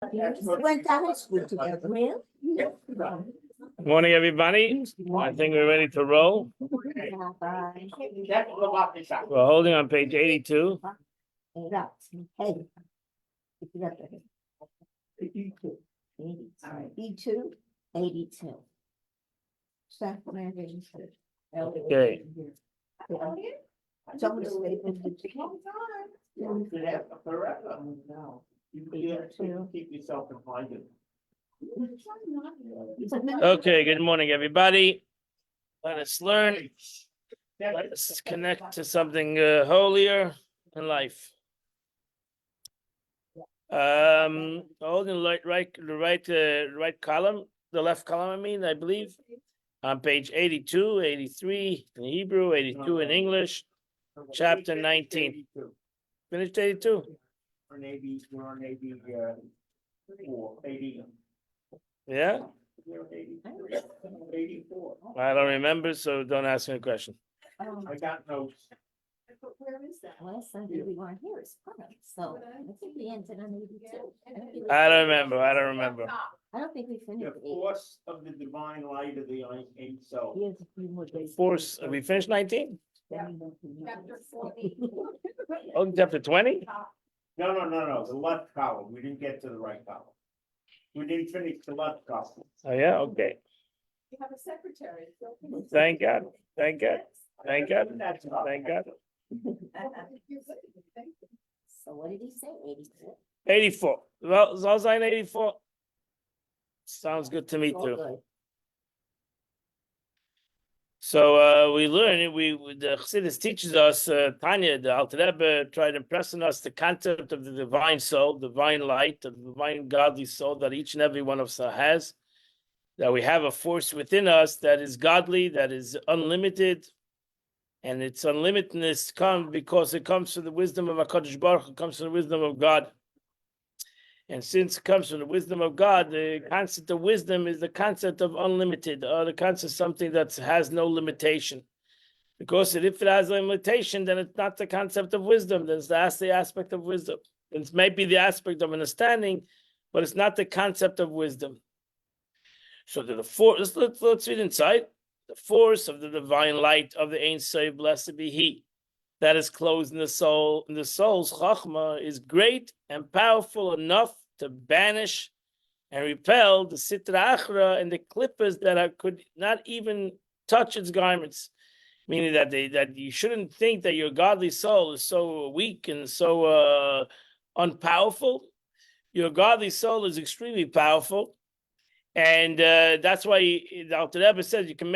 Went to high school together. Really? Morning, everybody. I think we're ready to roll. We're holding on page 82. 82. Okay. Keep yourself reminded. Okay, good morning, everybody. Let us learn. Let us connect to something holier in life. Holding the right column, the left column, I believe. On page 82, 83 in Hebrew, 82 in English, chapter 19. Finished 82? We're on 80, 80. Yeah? We're on 83, 84. I don't remember, so don't ask me a question. I got notes. But where is that? Last Sunday we weren't here, it's fun, so I think we ended on 82. I don't remember. I don't think we The finished. force of the divine light of the ain't so. He has a few more days. Force, we finished 19? Chapter 40. Oh, chapter 20? No, the left column. We didn't get to the right column. We didn't finish the left column. Oh, yeah, okay. You have a secretary. Thank God. Thank God. Thank God. Thank God. So what did he say, 84? 84. Well, Zalzain 84. Sounds good to me too. So we learn, the Chassidus teaches us, Tanya, the Alter Rebbe, tried impressing us the concept of the divine soul, divine light, the divine godly soul that each and every one of us has, that we have a force within us that is godly, that is unlimited, and its unlimitedness comes because it comes from the wisdom of HaKadosh Baruch Hu, it comes from the wisdom of God. And since it comes from the wisdom of God, the concept of wisdom is the concept of unlimited, or the concept of something that has no limitation. Because if it has a limitation, then it's not the concept of wisdom. Then that's the aspect of wisdom. It may be the aspect of understanding, but it's not the concept of wisdom. So the force, let's read inside. The force of the divine light of the Ein Sof, blessed be He, that is closed in the soul, in the soul's chachma, is great and powerful enough to banish and repel the sitra achra and the clippers that could not even touch its garments. Meaning that you shouldn't think that your godly soul is so weak and so unpowerful. Your godly soul is extremely powerful. And that's why the Alter Rebbe says you can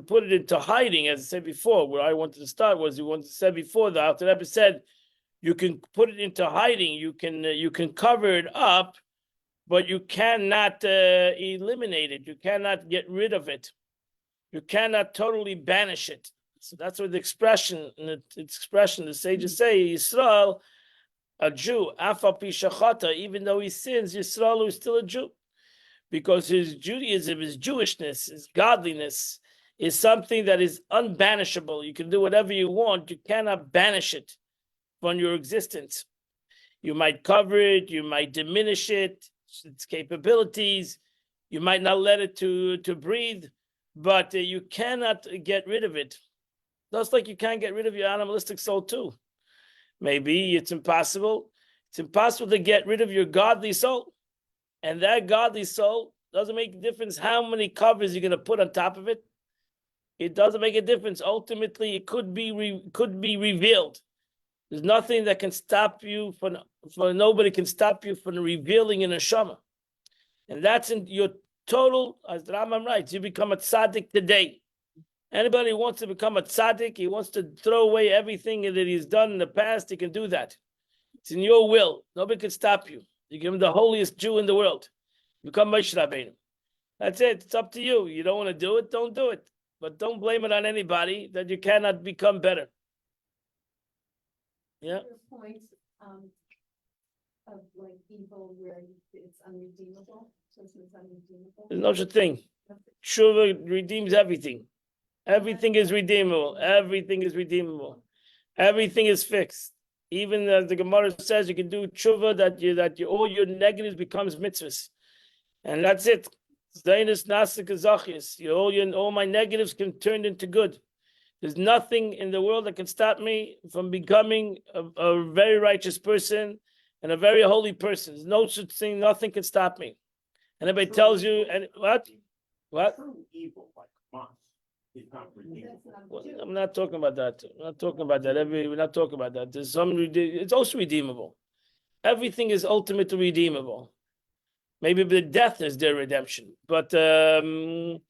put it into hiding, as I said before. Where I wanted to start was said before, the Alter Rebbe said you can put it into hiding, you can cover it up, but you cannot eliminate it. You cannot get rid of it. You cannot totally banish it. So that's what the expression, the sages say, Yisrael, a Jew, afal pi shachata, even though he sins, Yisrael is still a Jew. Because his Judaism, his Jewishness, his godliness is something that is unbanishable. You can do whatever you want. You cannot banish it from your existence. You might cover it. You might diminish it, its capabilities. You might not let it to breathe, but you cannot get rid of it. Just like you can't get rid of your animalistic soul too. Maybe it's impossible. It's impossible to get rid of your godly soul. And that godly soul doesn't make a difference how many covers you're going to put on top of it. It doesn't make a difference. Ultimately, it could be revealed. There's nothing that can stop you nobody can stop you from revealing in a neshama. And that's in your total, as the Rambam writes, you become a tzaddik today. Anybody who wants to become a tzaddik, he wants to throw away everything that he's done in the past, he can do that. It's in your will. Nobody can stop you. You become the holiest Jew in the world. You become Moshe Rabbeinu. That's it. It's up to you. You don't want to do it, don't do it. But don't blame it on anybody that you cannot become better. Yeah. Your point of like evil where it's unredeemable. Since it's unredeemable. There's no such thing. Tshuva redeems everything. Everything is redeemable. Everything is redeemable. Everything is fixed. Even as the Gemara says, you can do tshuva that all your negatives becomes mitzvahs, and that's it. All my negatives can turn into good. There's nothing in the world that can stop me from becoming a very righteous person and a very holy person. There's no such thing. Nothing can stop me. And everybody tells you, and what? True evil, like months, is not redeemable. Well, I'm not talking about that. I'm not talking about that. We're not talking about that. There's some. It's also redeemable. Everything is ultimately redeemable. Maybe the death is their redemption, but death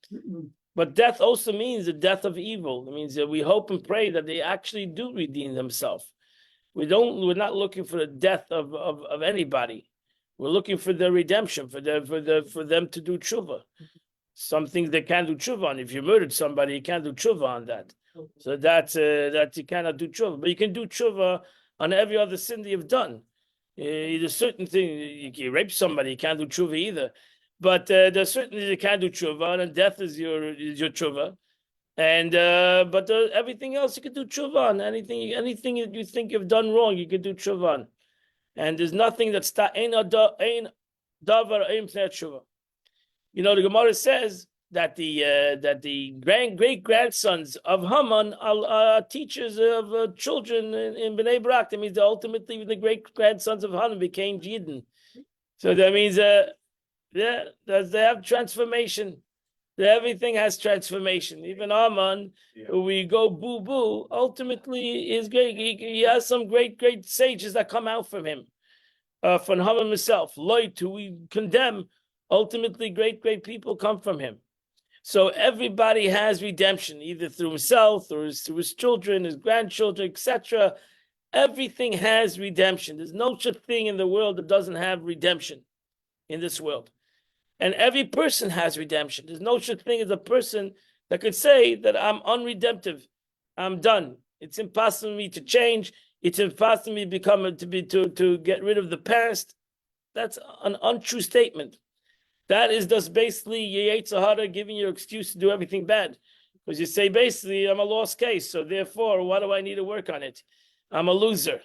also means the death of evil. It means that we hope and pray that they actually do redeem themselves. We're not looking for the death of anybody. We're looking for their redemption, for them to do tshuva. Some things they can't do tshuva on. If you murdered somebody, you can't do tshuva on that. So that you cannot do tshuva, but you can do tshuva on every other sin that you've done. There's certain things you rape somebody, you can't do tshuva either. But there's certain things you can't do tshuva on, and death is your tshuva. And but everything else you can do tshuva on. Anything you think you've done wrong, you can do tshuva on. And there's nothing that's ein davar ein tshuva. You know, the Gemara says that the great grandsons of Haman are teachers of children in Bnei Brak. That means that ultimately the great grandsons of Haman became Yidden. So that means they have transformation. Everything has transformation. Even Haman, who we go boo boo, ultimately is great. He has some great sages that come out from him, from Haman himself. Lot, who we condemn, ultimately great people come from him. So everybody has redemption, either through himself or through his children, his grandchildren, etc. Everything has redemption. There's no such thing in the world that doesn't have redemption in this world. And every person has redemption. There's no such thing as a person that could say that I'm unredemptive. I'm done. It's impossible for me to change. It's impossible for me to get rid of the past. That's an untrue statement. That is just basically your Yetzer Hara giving you an excuse to do everything bad. Because you say, basically, I'm a lost case, so therefore, why do I need to work on it? I'm a loser.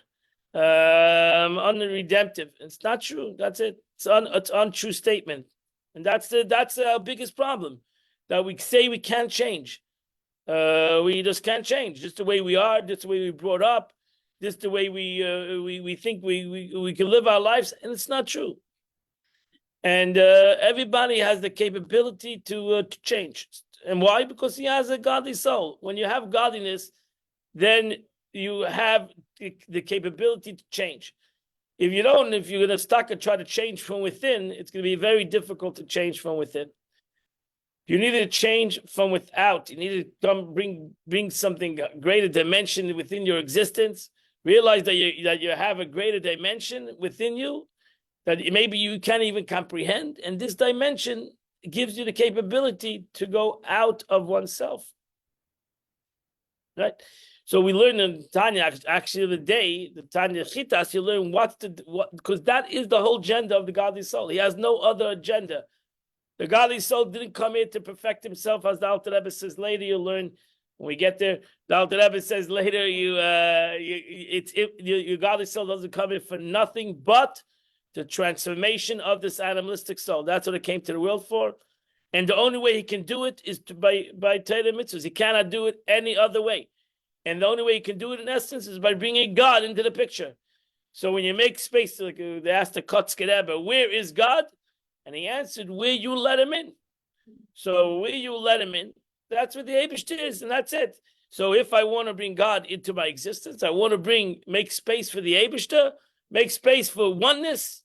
I'm unredemptive. It's not true. That's it. It's an untrue statement. And that's our biggest problem, that we say we can't change. We just can't change. Just the way we are, just the way we brought up, just the way we think we can live our lives, and it's not true. And everybody has the capability to change. And why? Because he has a godly soul. When you have godliness, then you have the capability to change. If you don't, if you're going to stuck and try to change from within, it's going to be very difficult to change from within. You need to change from without. You need to come bring something greater dimension within your existence. Realize that you have a greater dimension within you that maybe you can't even comprehend, and this dimension gives you the capability to go out of oneself. Right? So we learn in Tanya, actually the day, the Tanya Chitas, you learn what, because that is the whole agenda of the godly soul. He has no other agenda. The godly soul didn't come here to perfect himself, as the Alter Rebbe says later. You learn when we get there. The Alter Rebbe says later, your godly soul doesn't come here for nothing but the transformation of this animalistic soul. That's what it came to the world for. And the only way he can do it is by Torah mitzvahs. He cannot do it any other way. And the only way you can do it, in essence, is by bringing God into the picture. So when you make space, like they asked the Kotzker Rebbe, where is God? And he answered, where you let him in. So where you let him in, that's what the Eibishter is, and that's it. So if I want to bring God into my existence, I want to make space for the Eibishter, make space for oneness,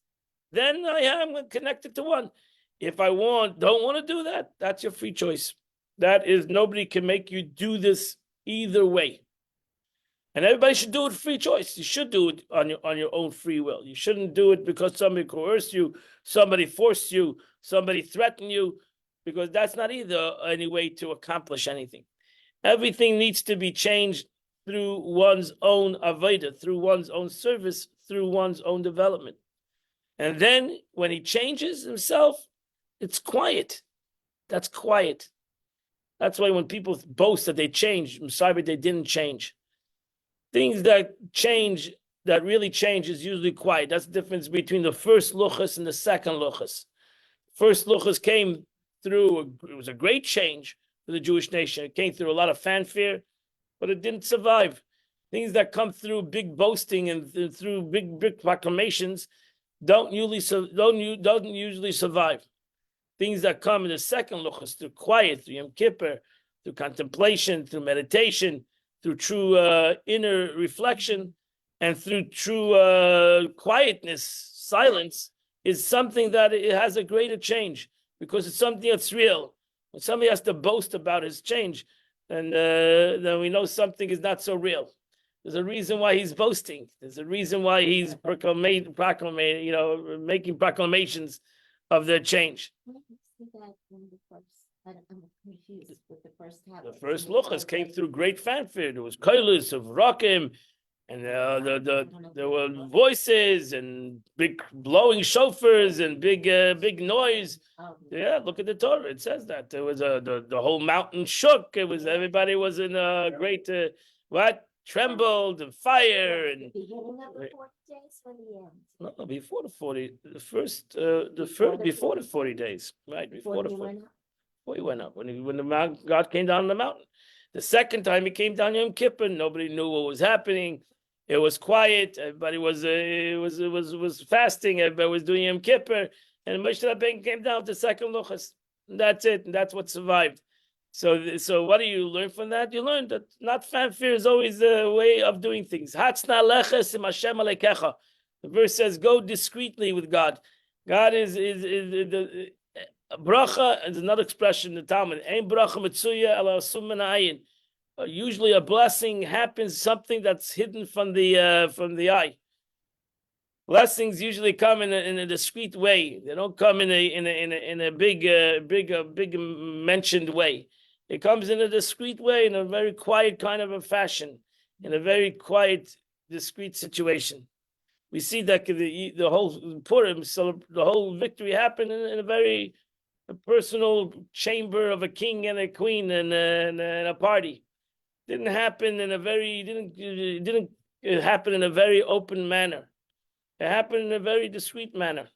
then I am connected to one. If I don't want to do that, that's your free choice. That is, nobody can make you do this either way. And everybody should do it free choice. You should do it on your own free will. You shouldn't do it because somebody coerced you, somebody forced you, somebody threatened you, because that's not either any way to accomplish anything. Everything needs to be changed through one's own avodah, through one's own service, through one's own development. And then when he changes himself, it's quiet. That's quiet. That's why when people boast that they changed, I'm sorry, but they didn't change. Things that change that really change is usually quiet. That's the difference between the first luchas and the second luchas. First luchas came through, it was a great change for the Jewish nation. It came through a lot of fanfare, but it didn't survive. Things that come through big boasting and through big proclamations don't usually survive. Things that come in the second luchas through quiet, through Yom Kippur, through contemplation, through meditation, through true inner reflection, and through true quietness, silence, is something that it has a greater change because it's something that's real. When somebody has to boast about his change, and then we know something is not so real. There's a reason why he's boasting. There's a reason why he's making proclamations of their change. I'm confused with the first half. The first luchas came through great fanfare. There was koilus of rakim, and there were voices and big blowing shofars and big noise. Yeah, look at the Torah. It says that there was the whole mountain shook. It was everybody was in a great trembled and fire and Beginning of the 40 days or the end? no, before the 40, before the 40 days, right? Before the 40. Before he went up, when God came down the mountain. The second time he came down Yom Kippur, nobody knew what was happening. It was quiet. Everybody was fasting. Everybody was doing Yom Kippur, and Moshe Rabbeinu came down to second luchas. That's it. And that's what survived. So what do you learn from that? You learn that not fanfare is always the way of doing things. Hatzna leches im Hashem alekecha. The verse says, "Go discreetly with God." God is the bracha is another expression in the Talmud. Ein bracha mitzuya ala sum min ha'ayin. Usually, a blessing happens something that's hidden from the eye. Blessings usually come in a discreet way. They don't come in a big mentioned way. It comes in a discreet way, in a very quiet kind of a fashion, in a very quiet, discreet situation. We see that the whole Purim, so the whole victory happened in a very personal chamber of a king and a queen and a party. Didn't happen in a very didn't happen in a very open manner. It happened in a very discreet manner.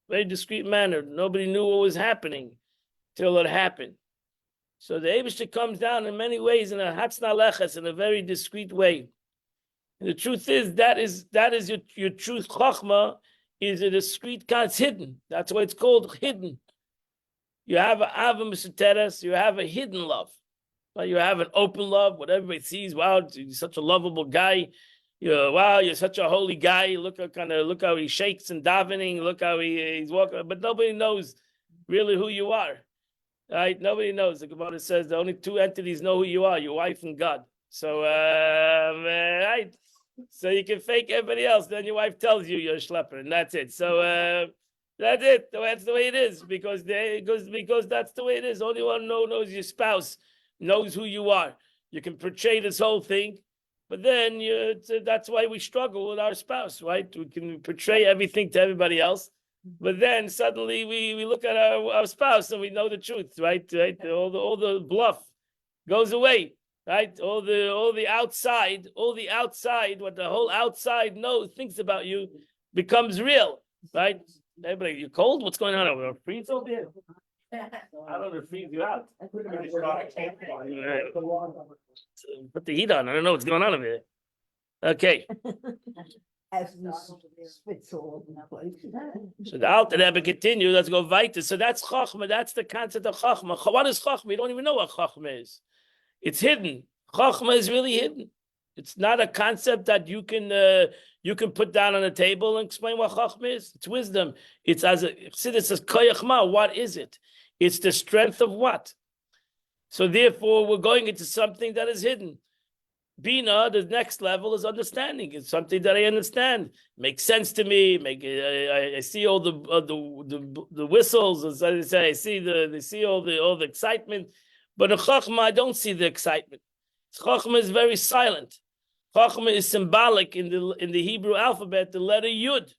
Very discreet manner. Nobody knew what was happening till it happened. So the Eibishter comes down in many ways in a hatzna leches, in a very discreet way. And the truth is that is your truth. Chachma is a discreet kind. It's hidden. That's why it's called hidden. You have an ava misoteres, you have a hidden love. You have an open love, what everybody sees. Wow, you're such a lovable guy. You're such a holy guy. Look how he shakes and davening. Look how he's walking. But nobody knows really who you are. Right? Nobody knows. The Kabbalah says the only two entities know who you are: your wife and God. So, right. So you can fake everybody else. Then your wife tells you you're a schlepper, and that's it. So that's it. That's the way it is because that's the way it is. Only one knows your spouse knows who you are. You can portray this whole thing, but then that's why we struggle with our spouse, right? We can portray everything to everybody else, but then suddenly we look at our spouse and we know the truth, right? All the bluff goes away, right? All the outside, what the whole outside thinks about you becomes real, right? Everybody, you cold? What's going on over there? Freeze over here? I don't know, freeze you out. Put the heat on. I don't know what's going on over here. Okay. As this spits all over the place. So the Alter Rebbe continue. Let's go weiter. So that's Chachma. That's the concept of Chachma. What is Chachma? You don't even know what Chachma is. It's hidden. Chachma is really hidden. It's not a concept that you can put down on the table and explain what Chachma is. It's wisdom. It's as it says Koyach Ma. What is it? It's the strength of what? So therefore, we're going into something that is hidden. Bina, the next level is understanding. It's something that I understand, makes sense to me. I see all the whistles, as I say. I see all the excitement. But in Chachma, I don't see the excitement. Chachma is very silent. Chachma is symbolic in the Hebrew alphabet. The letter Yud.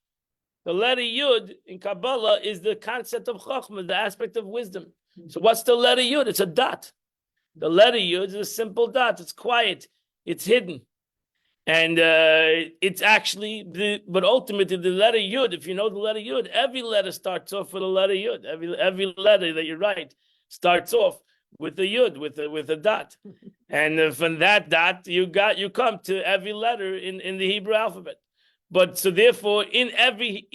The letter Yud in Kabbalah is the concept of Chachma, the aspect of wisdom. So what's the letter Yud? It's a dot. The letter Yud is a simple dot. It's quiet. It's hidden. And it's actually but ultimately the letter Yud, if you know the letter Yud, every letter starts off with a letter Yud. Every letter that you write starts off with a Yud, with a dot. And from that dot, you come to every letter in the Hebrew alphabet. But so therefore, in every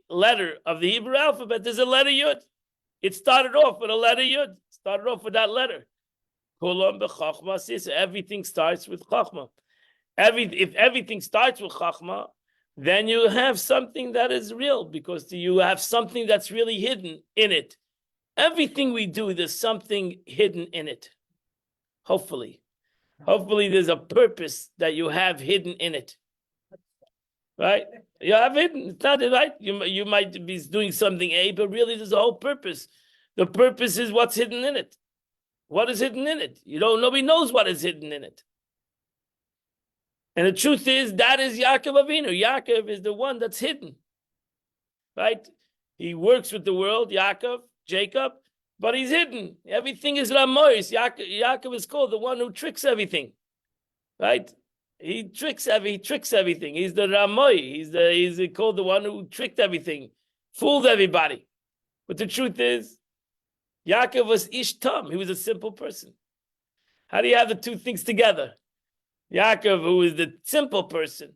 letter of the Hebrew alphabet, there's a letter Yud. It started off with a letter Yud. Started off with that letter. Everything starts with Chachma. If everything starts with Chachma, then you have something that is real, because you have something that's really hidden in it. Everything we do, there's something hidden in it. Hopefully there's a purpose that you have hidden in it. Right? You have hidden. It's not right. You might be doing something A, but really there's a whole purpose. The purpose is what's hidden in it. What is hidden in it? Nobody knows what is hidden in it. And the truth is, that is Yaakov Avinu. Yaakov is the one that's hidden. Right? He works with the world, Jacob, but he's hidden. Everything is Ramois. Yaakov is called the one who tricks everything. Right? He tricks everything. He's the Ramoi. He's called the one who tricked everything, fooled everybody. But the truth is, Yaakov was Ish Tam. He was a simple person. How do you have the two things together? Yaakov, who is the simple person,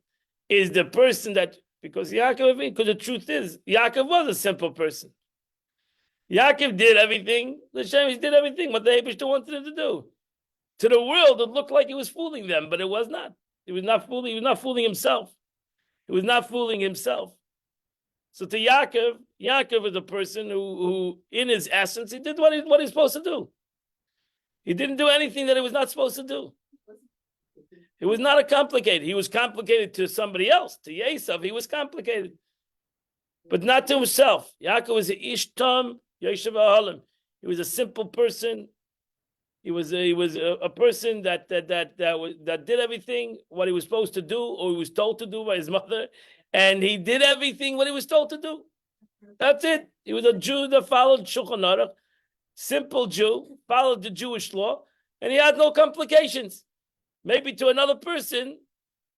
is the person that, because the truth is, Yaakov was a simple person. Yaakov did everything. He did everything what the Eibishter wanted him to do. To the world, it looked like he was fooling them, but it was not. He was not fooling himself. He was not fooling himself. So to Yaakov is a person who in his essence, he did what he's supposed to do. He didn't do anything that he was not supposed to do. It was not a complicated. He was complicated to somebody else. To Yosef, he was complicated, but not to himself. Yaakov was a Ish Tam Yosef Ahalim. He was a simple person. He was a person that did everything what he was supposed to do, or he was told to do by his mother, and he did everything what he was told to do. That's it. He was a Jew that followed Shulchan Aruch, simple Jew, followed the Jewish law, and he had no complications. Maybe to another person,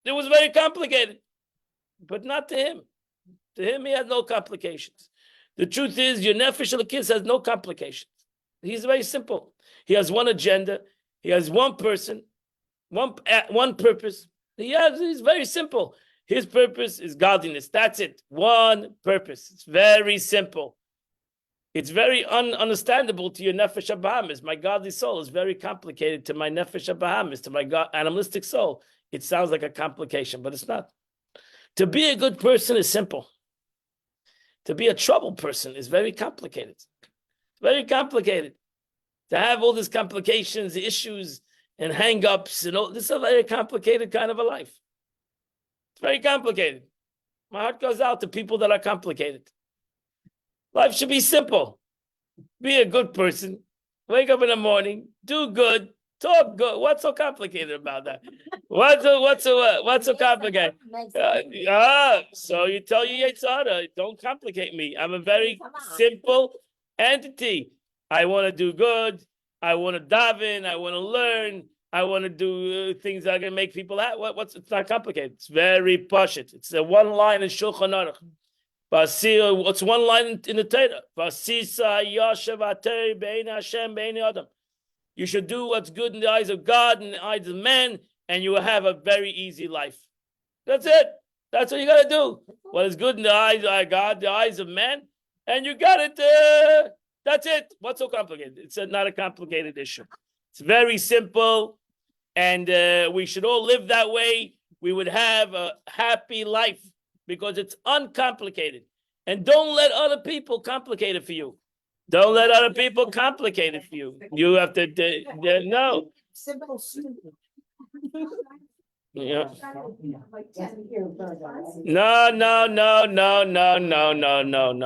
it was very complicated, but not to him. To him, he had no complications. The truth is, your Nefesh Elokis has no complications. He's very simple. He has one agenda. He has one person, one purpose. He's very simple. His purpose is godliness. That's it. One purpose. It's very simple. It's very ununderstandable to your Nefesh HaBahamis. My godly soul is very complicated to my Nefesh HaBahamis, to my animalistic soul. It sounds like a complication, but it's not. To be a good person is simple. To be a troubled person is very complicated. Very complicated. To have all these complications, issues, and hang-ups, and all this is a very complicated kind of a life. It's very complicated. My heart goes out to people that are complicated. Life should be simple. Be a good person. Wake up in the morning. Do good. Talk good. What's so complicated about that? What's so complicated? So you tell your Yetzirah, don't complicate me. I'm a very simple entity. I want to do good. I want to daven. I want to learn. I want to do things that are going to make people happy. It's not complicated. It's very pashut. It's a one line in Shulchan Aruch. What's one line in the Torah? You should do what's good in the eyes of God and the eyes of men, and you will have a very easy life. That's it. That's what you got to do. What is good in the eyes of God, the eyes of men, and you got it. That's it. What's so complicated? It's not a complicated issue. It's very simple, and we should all live that way. We would have a happy life, because it's uncomplicated. And don't let other people complicate it for you. Don't let other people complicate it for you. You have to, no. Simple. Yeah. No.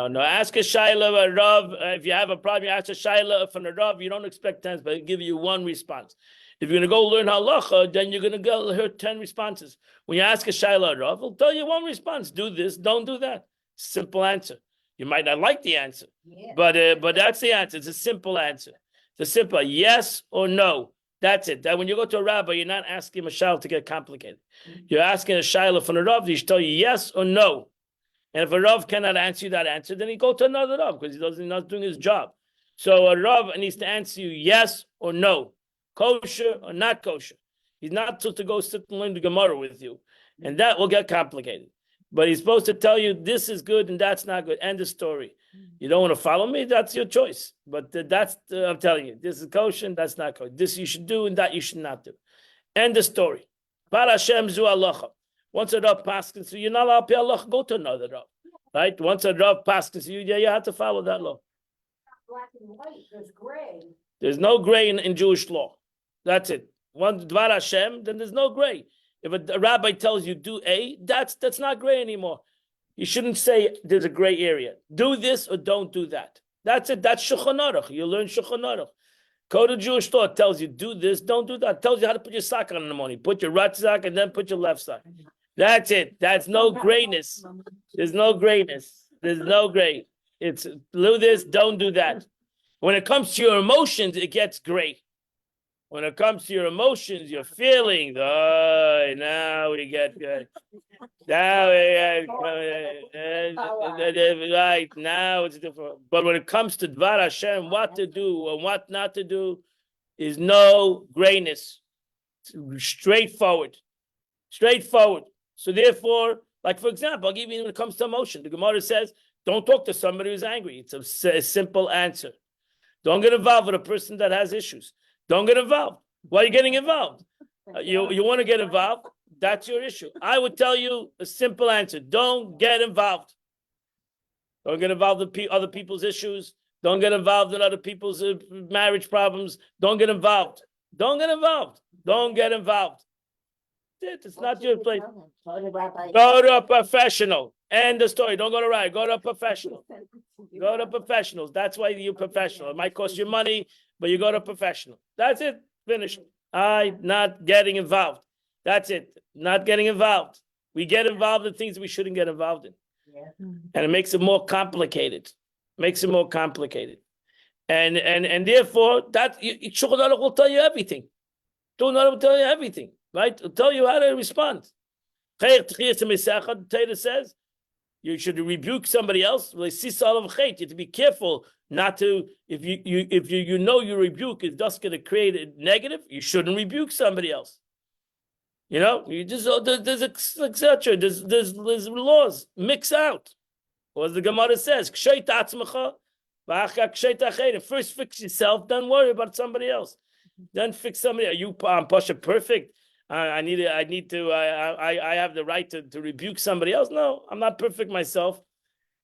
No. Ask a Shaila, a Rav. If you have a problem, you ask a Shaila from a Rav. You don't expect 10, but he'll give you one response. If you're going to go learn halacha, then you're going to hear 10 responses. When you ask a Shaila, Rav, he'll tell you one response. Do this, don't do that. Simple answer. You might not like the answer, but that's the answer. It's a simple answer. It's a simple yes or no. That's it. That when you go to a rabbi, you're not asking a shayla to get complicated. You're asking a shayla from a rav. He should tell you yes or no. And if a rav cannot answer you that answer, then he go to another rav because he's not doing his job. So a rav needs to answer you yes or no, kosher or not kosher. He's not supposed to go sit and learn the Gemara with you, and that will get complicated. But he's supposed to tell you this is good and that's not good. End of story. You don't want to follow me? That's your choice. But that's I'm telling you, this is kosher and that's not kosher. This you should do and that you should not do. End of story. Bar Hashem zu halacha. Once a Rav passes you, you're not allowed to pay Allah, go to another Rav. Right? Once a Rav passes you, you have to follow that law. Black and white, there's gray. There's no gray in Jewish law. That's it. Once Dvar Hashem, then there's no gray. If a rabbi tells you do A, that's not gray anymore. You shouldn't say there's a gray area. Do this or don't do that. That's it. That's Shulchan Aruch. You learn Shulchan Aruch. Code of Jewish law tells you do this, don't do that. It tells you how to put your sock on in the morning. Put your right sock and then put your left sock. That's it. That's no grayness. There's no grayness. There's no gray. It's do this, don't do that. When it comes to your emotions, it gets gray. When it comes to your emotions, your feelings, oh, now we get good. Now we get right. Now it's different. But when it comes to Dvar Hashem, what to do and what not to do, is no grayness. Straightforward. Straightforward. So therefore, like for example, I'll give you when it comes to emotion. The Gemara says, don't talk to somebody who's angry. It's a simple answer. Don't get involved with a person that has issues. Don't get involved. Why are you getting involved? You want to get involved? That's your issue. I would tell you a simple answer. Don't get involved. Don't get involved in other people's issues. Don't get involved in other people's marriage problems. Don't get involved. Don't get involved. Don't get involved. It's not your place. Go to a professional. End the story. Don't go to right. Go to a professional. Go to professionals. That's why you're professional. It might cost you money, but you go to a professional. That's it. Finished. Not getting involved. That's it. Not getting involved. We get involved in things we shouldn't get involved in. Yeah. And it makes it more complicated. Makes it more complicated. And therefore, that Shulchan Aruch will tell you everything. Shulchan Aruch will tell you everything. Right? It'll tell you how to respond. The Torah says you should rebuke somebody else. You have to be careful not to, if you know your rebuke is just going to create a negative, you shouldn't rebuke somebody else. You know, you just there's etc. There's laws. Mix out. Or as the Gemara says, first fix yourself, then worry about somebody else. Then fix somebody. Are you Pasha perfect? I have the right to rebuke somebody else. No, I'm not perfect myself,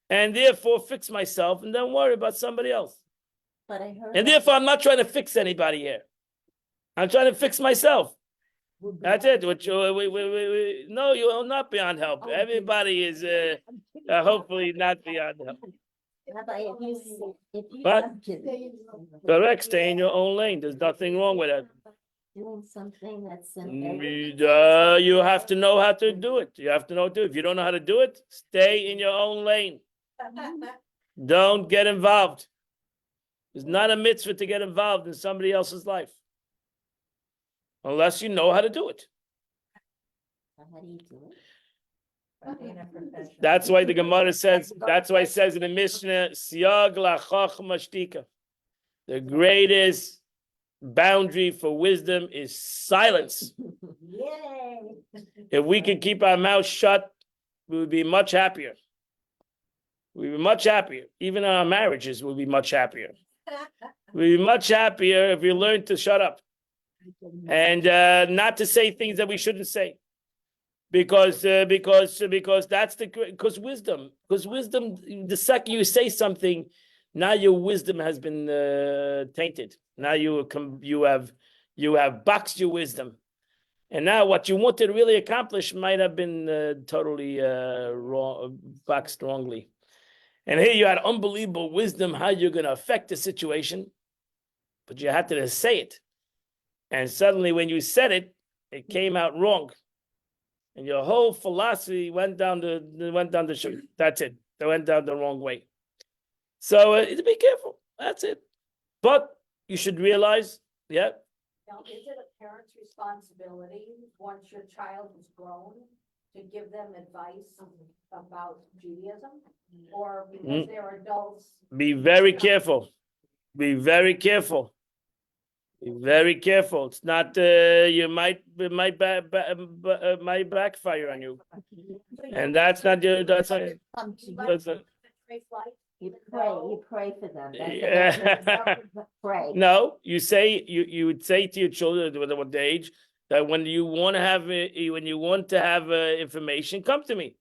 and therefore fix myself, and then worry about somebody else. But I heard. And therefore, I'm not trying to fix anybody here. I'm trying to fix myself. That's it. Which no, you will not beyond help. Everybody is hopefully not beyond help. Rabbi, if you But- have to Correct. Stay in your own lane. There's nothing wrong with that. doing something that's You have to know how to do it. You have to know what to do. If you don't know how to do it, stay in your own lane. Don't get involved. It's not a mitzvah to get involved in somebody else's life. Unless you know how to do it. How do you do it? That's why the Gemara says, that's why it says in the Mishnah, Siyag la'chochma shtika. The greatest boundary for wisdom is silence. Yay. If we could keep our mouths shut, we would be much happier. We'd be much happier. Even our marriages will be much happier. We'd be much happier if we learn to shut up and not to say things that we shouldn't say. Because that's because wisdom, the second you say something, now your wisdom has been tainted. Now you have boxed your wisdom, and now what you wanted to really accomplish might have been totally wrong, boxed wrongly. And here you had unbelievable wisdom how you're going to affect the situation, but you had to say it, and suddenly when you said it, it came out wrong. And your whole philosophy went down the chute. That's it. They went down the wrong way. So be careful. That's it. But you should realize, Now, is it a parent's responsibility, once your child is grown, to give them advice about Judaism? Or because they're adults? Be very careful. Be very careful. Be very careful. It's not. You might it might might backfire on you, and that's not your. That's not. Come to you. That's not You pray for them. That's Yeah. Pray. No, you would say to your children at what age that when you want to have information, come to me.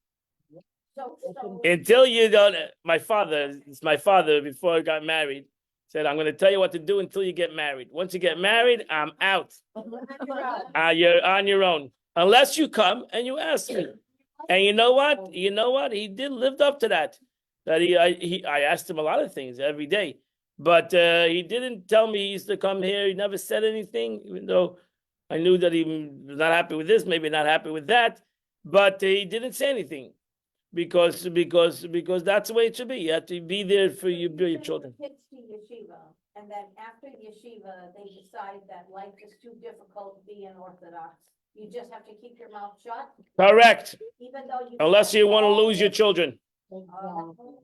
So Until you don't, my father before I got married said, I'm going to tell you what to do until you get married. Once you get married, I'm out. You're on your own. Unless you come and you ask me. And you know what? He did lived up to that. That I asked him a lot of things every day. But he didn't tell me he used to come here. He never said anything, even though I knew that he was not happy with this, maybe not happy with that. But he didn't say anything. Because that's the way it should be. You have to be there for your children. Kids to yeshiva, and then after yeshiva, they decide that life is too difficult being Orthodox. You just have to keep your mouth shut, Correct. even though you. Unless you want to lose your children.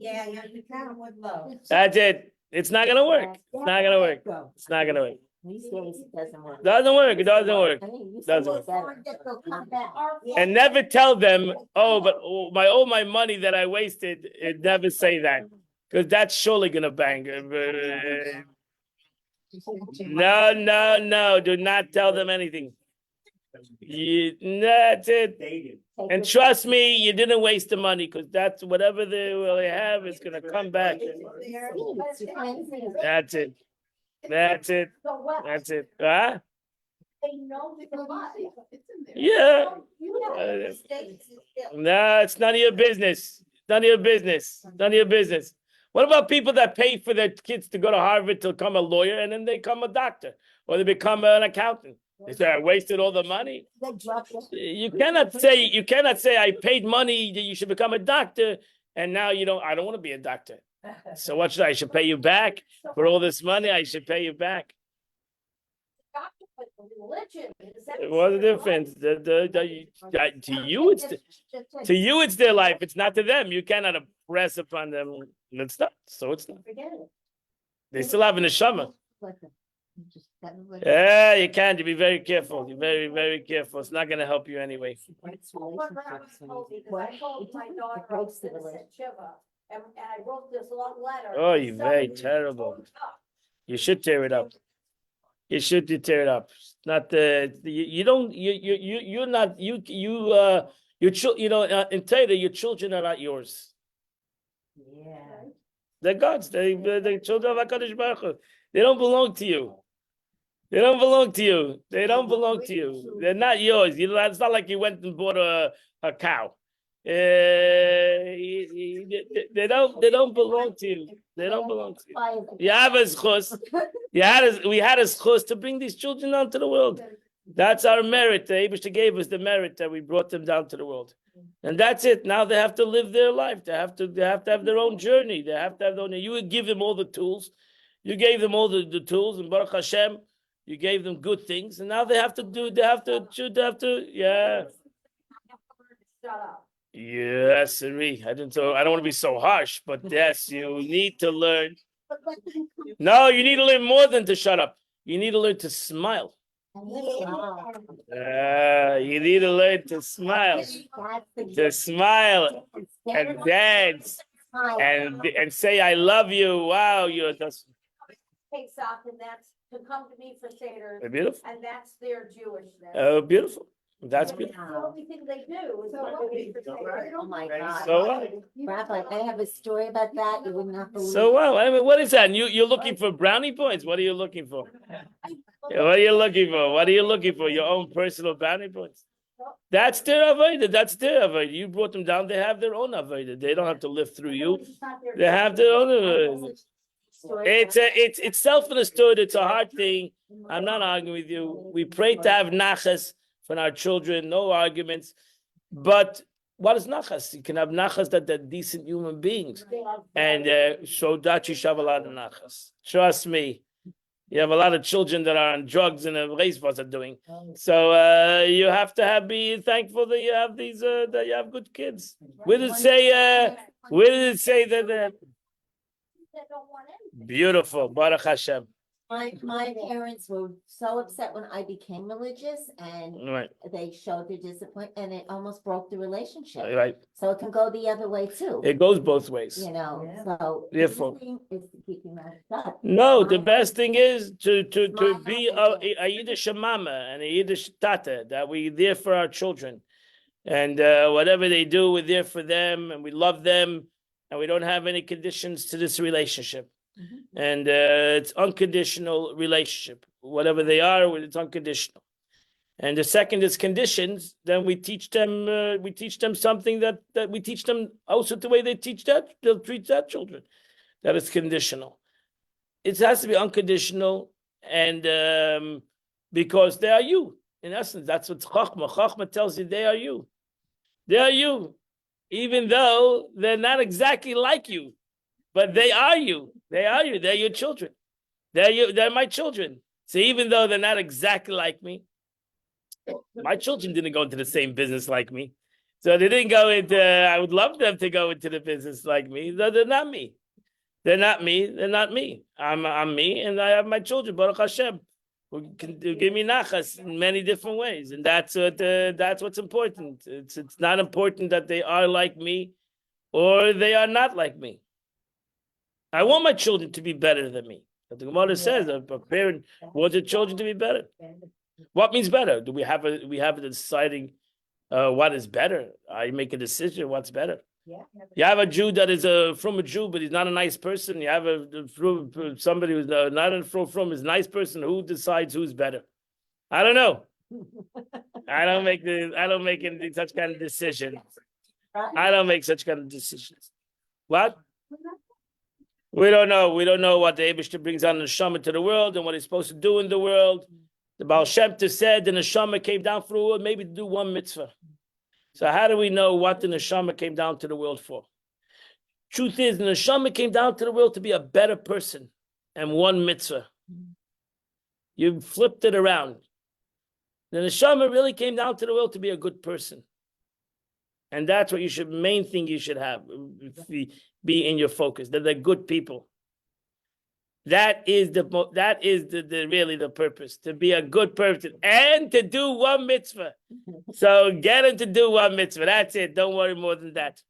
Yeah, you can with love. That's it. It's not gonna work. It's not gonna work. It's not gonna work. These days it doesn't work. Doesn't work. It doesn't work. I mean, you Doesn't say work. better. And never tell them, oh, but all my money that I wasted. Never say that, because that's surely gonna bang. No. Do not tell them anything. That's it. Dated. And trust me, you didn't waste the money, because that's whatever they have is gonna come back. That's it. That's it. So what? That's it. Huh? They know the lot. It's in there. Yeah. You know. No, it's none of your business. None of your business. None of your business. What about people that pay for their kids to go to Harvard to become a lawyer and then they become a doctor or they become an accountant? They say I wasted all the money. You cannot say I paid money that you should become a doctor and now I don't want to be a doctor. So what should I should pay you back for all this money? I should pay you back. Religion. What's the difference? To you it's their life. It's not to them. You cannot impress upon them. It's not. So it's not. Forget it. They still have an neshama. Yeah, you can't. You be very careful. You're very, very careful. It's not going to help you anyway. Breaks Well, what relationships Rabbi when told me, you- 'cause I told my daughter I breaks was the gonna sit relationship. Shiva, and I wrote this long letter. Oh, and you're somebody very terrible. tore it up. You should tear it up. You should tear it up. It's not you're not in Torah, your children are not yours. Yeah. They're God's. They're children of HaKadosh Baruch Hu. They don't belong to you. They don't belong to you. They don't belong to you. They're not yours. It's not like you went and bought a cow. They don't belong to you. They don't belong to you. You have a schus. We had a schus to bring these children down to the world. That's our merit. The Eibusha gave us the merit that we brought them down to the world. And that's it. Now they have to live their life. They have to have their own journey. They have to have their own. You would give them all the tools. You gave them all the tools, and Baruch Hashem, you gave them good things. And now they have to, yeah. Shut up. Yes, Siri. I don't want to be so harsh, but yes, you need to learn. No, you need to learn more than to shut up. You need to learn to smile. You need to learn to smile. To smile and dance and say I love you. Wow, you're just Pesach, and that's to come to me for Seder, beautiful. and that's their Jewishness. Oh, beautiful. That's It's beautiful. the only thing they do is come to me for Seder. Oh my God. So what? Rabbi, I have a story about that. You would not believe. So what? I mean, what is that? You're looking for brownie points? What are you looking for? What are you looking for? What are you looking for? Your own personal brownie points? That's their avodah. That's their avodah. You brought them down. They have their own avodah. They don't have to live through you. It's not their They have their own avodah. It's self-understood. It's a hard thing. I'm not arguing with you. We pray to have nachas for our children. No arguments. But what is nachas? You can have nachas that they're decent human beings, and so that you should have a lot of nachas. Trust me. You have a lot of children that are on drugs and the race are doing. So you have to be thankful that you have these that you have good kids. Where did it say? Where did it say that? That don't want anything. Beautiful, Baruch Hashem. My parents were so upset when I became religious and Right, they showed their disappointment and it almost broke the relationship. right. So it can go the other way too, It goes both ways. you know, so. the Therefore- good thing is to keep your mouth shut. No, the best thing is to My be mama a Yiddish mama and a Yiddish tata, that we're there for our children. And whatever they do, we're there for them and we love them and we don't have any conditions to this relationship. And it's unconditional relationship. Whatever they are, it's unconditional. And the second is conditions, then we teach them something that we teach them also the way they'll treat their children. That is conditional. It has to be unconditional, and because they are you. In essence, that's what Chachma. Chachma tells you they are you. They are you. Even though they're not exactly like you, but they are you. They are you. They're your children. They're you. They're my children. So even though they're not exactly like me, my children didn't go into the same business like me. So they didn't go into, I would love them to go into the business like me. No, they're not me. They're not me. They're not me. I'm me, and I have my children, Baruch Hashem, who can give me nachas in many different ways. And that's what's important. It's not important that they are like me or they are not like me. I want my children to be better than me. But the Gemara says a parent wants their children to be better. What means better? Do we have a deciding what is better? I make a decision. What's better? You have a Jew that is from a Jew, but he's not a nice person. You have somebody who's not from is a nice person. Who decides who's better? I don't know. I don't make any such kind of decision. I don't make such kind of decisions. What? We don't know. We don't know what the Eibishter brings on the neshama to the world and what he's supposed to do in the world. The Baal Shem Tov said the neshama came down for the world maybe to do one mitzvah. So how do we know what the neshama came down to the world for? Truth is, the neshama came down to the world to be a better person, and one mitzvah. You flipped it around. The neshama really came down to the world to be a good person, and that's what main thing you should have be in your focus. That they're good people. That is really the purpose, to be a good person and to do one mitzvah. So get him to do one mitzvah. That's it. Don't worry more than that.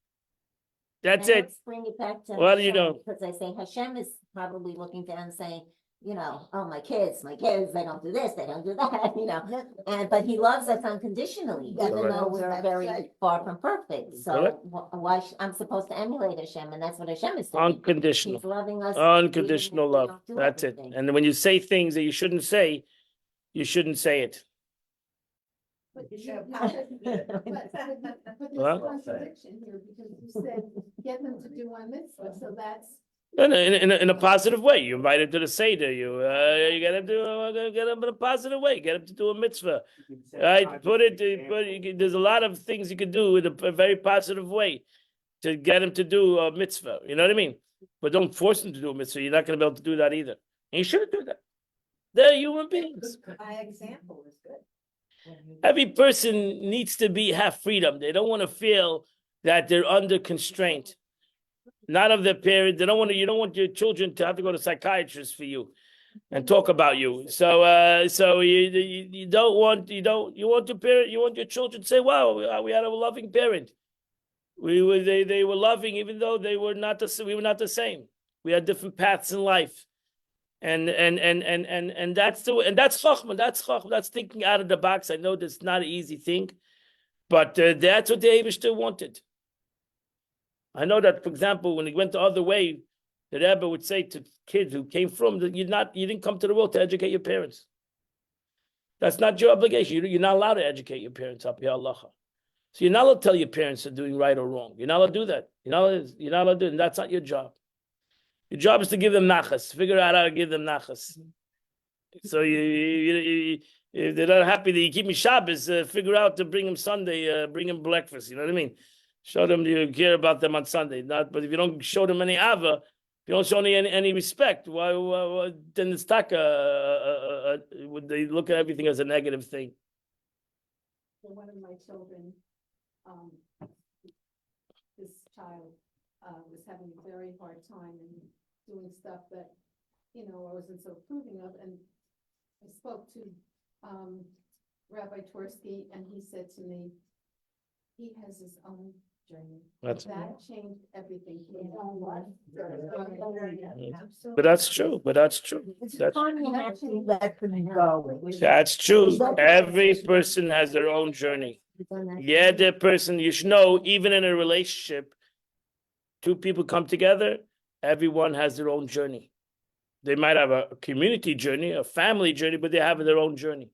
That's And it. let's bring it back to What do you Hashem, know? because I say Hashem is probably looking down and saying, you know, oh, my kids, they don't do this, they don't do that, you know. But he loves us unconditionally, even Correct. though we're very far from perfect. So Correct. why I'm supposed to emulate Hashem, and that's what Hashem is doing. Unconditional. He's loving us. Unconditional even if we love. don't do That's it. everything. And when you say things that you shouldn't say it. But there's What? a contradiction here, because you said, get them to do one mitzvah, so that's. In a positive way. You invite him to the Seder. You get him to get him in a positive way. Get him to do a mitzvah. Right? There's a lot of things you could do in a very positive way to get him to do a mitzvah. You know what I mean? But don't force him to do a mitzvah. You're not going to be able to do that either. And you shouldn't do that. They're human beings. My example is good. Every person needs to have freedom. They don't want to feel that they're under constraint. Not of their parents. You don't want your children to have to go to psychiatrists for you and talk about you. So you want your parent, you want your children to say, wow, we had a loving parent. They were loving, even though we were not the same. We had different paths in life. And that's chachma. That's chachma. That's thinking out of the box. I know that's not an easy thing, but that's what the Eibishter wanted. I know that, for example, when he went the other way, the Rebbe would say to kids who came from that you didn't come to the world to educate your parents. That's not your obligation. You're not allowed to educate your parents up here, Allah. So you're not allowed to tell your parents they're doing right or wrong. You're not allowed to do that. You're not allowed to do it. And that's not your job. Your job is to give them nachas. Figure out how to give them nachas. So if they're not happy that you keep me Shabbos, figure out to bring them Sunday, bring them breakfast. You know what I mean? Show them you care about them on Sunday. But if you don't show them any ava, If you don't show any respect, why then it's would they look at everything as a negative thing? For one of my children, this child, was having a very hard time and doing stuff that, I wasn't so approving of, and I spoke to, Rabbi Twersky, and he said to me, he has his own journey. That's- That changed everything. for him. But that's true. That's Tanya had to let them go. That's true. Every person has their own journey. Yeah, the person, you should know, even in a relationship, two people come together, everyone has their own journey. They might have a community journey, a family journey, but they have their own journey.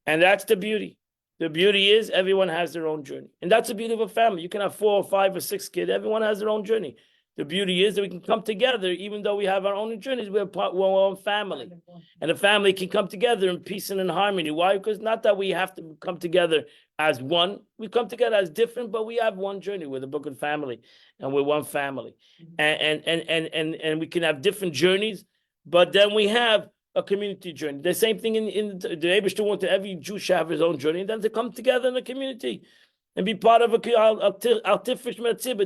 And that's the beauty. The beauty is everyone has their own journey. And that's the beauty of a family. You can have 4 or 5 or 6 kids. Everyone has their own journey. The beauty is that we can come together, even though we have our own journeys. We're one family. And a family can come together in peace and in harmony. Why? Because not that we have to come together as one. We come together as different, but we have one journey. We're the Book family, and we're one family. And we can have different journeys, but then we have a community journey. The same thing in the Eibishter wanted every Jew should have his own journey, and then to come together in a community and be part of a but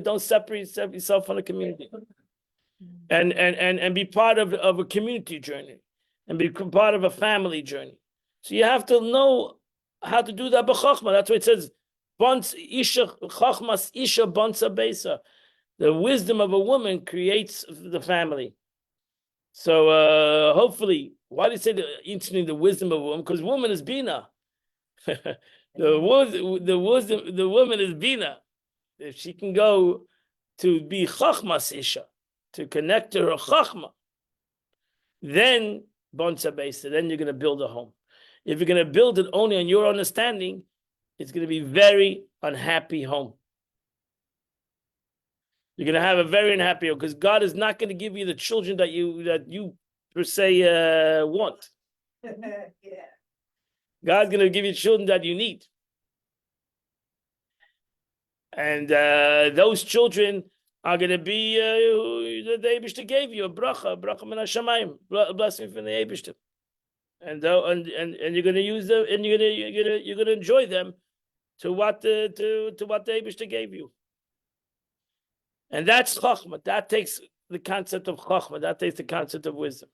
don't separate yourself from the community. And be part of a community journey and be part of a family journey. So you have to know how to do that b'chokhmah. That's why it says, "Bons isha chokhmas isha bonsa beisa." The wisdom of a woman creates the family. So hopefully, why do you say the wisdom of a woman? Because woman is bina. the woman is bina. If she can go to be chachmas isha, to connect to her chachma, then bonsa beisa, then you're going to build a home. If you're going to build it only on your understanding, it's going to be very unhappy home. You're going to have a very unhappy home because God is not going to give you the children that you per se want. God's going to give you children that you need. And those children are going to be the Eibishter gave you a bracha min hashamayim, blessing from the Eibishter. And you're going to use them, and you're going to enjoy them to what the Eibishter gave you. And that's chachma. That takes the concept of chachma. That takes the concept of wisdom,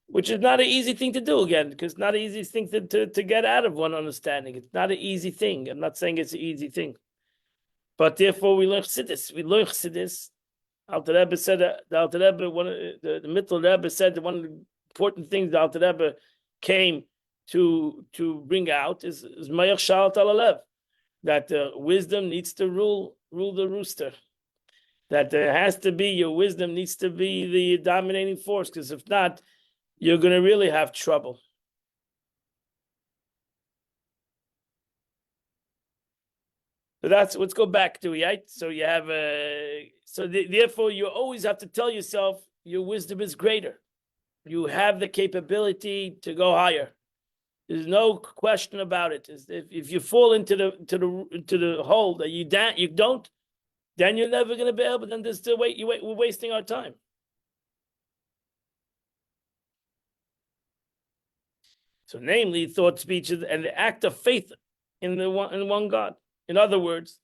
which is not an easy thing to do again, because it's not an easy thing to get out of one understanding. It's not an easy thing. I'm not saying it's an easy thing, but therefore we learn chassidus. We learn chassidus. Alter Rebbe said that the Alter Rebbe, the Mittel Rebbe said that one of the important things the Alter Rebbe came to bring out is Mayach Shalat Alalev, that wisdom needs to rule the rooster. That there has to be, your wisdom needs to be the dominating force, because if not, you're going to really have trouble. So let's go back to it, right? So you have therefore you always have to tell yourself your wisdom is greater. You have the capability to go higher. There's no question about it. If you fall into the hole that you don't, then you're never going to be able. Then there's still we're wasting our time. So, namely, thought, speech, and the act of faith in one God. In other words,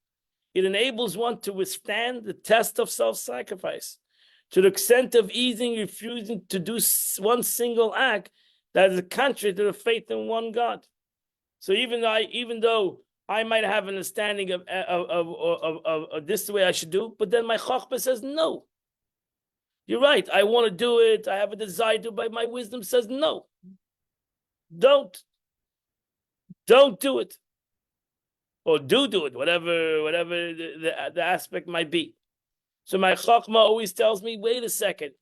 it enables one to withstand the test of self-sacrifice to the extent of refusing to do one single act that is contrary to the faith in one God. So even though I might have an understanding of this is the way I should do, but then my chachma says no. You're right. I want to do it. I have a desire to, but my wisdom says no. Don't do it, or do it, whatever the aspect might be. So my chachma always tells me, wait a second.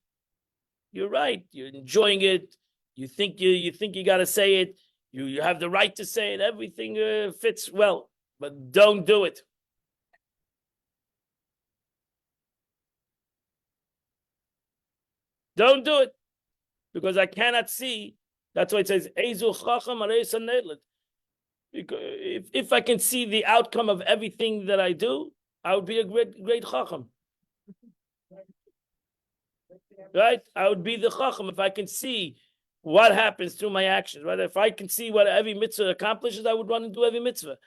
You're right. You're enjoying it. You think you got to say it. You have the right to say it. Everything fits well, but don't do it. Don't do it, because I cannot see. That's why it says, if I can see the outcome of everything that I do, I would be a great chacham. Right? I would be the chacham if I can see what happens through my actions. Right? If I can see what every mitzvah accomplishes, I would run into every mitzvah.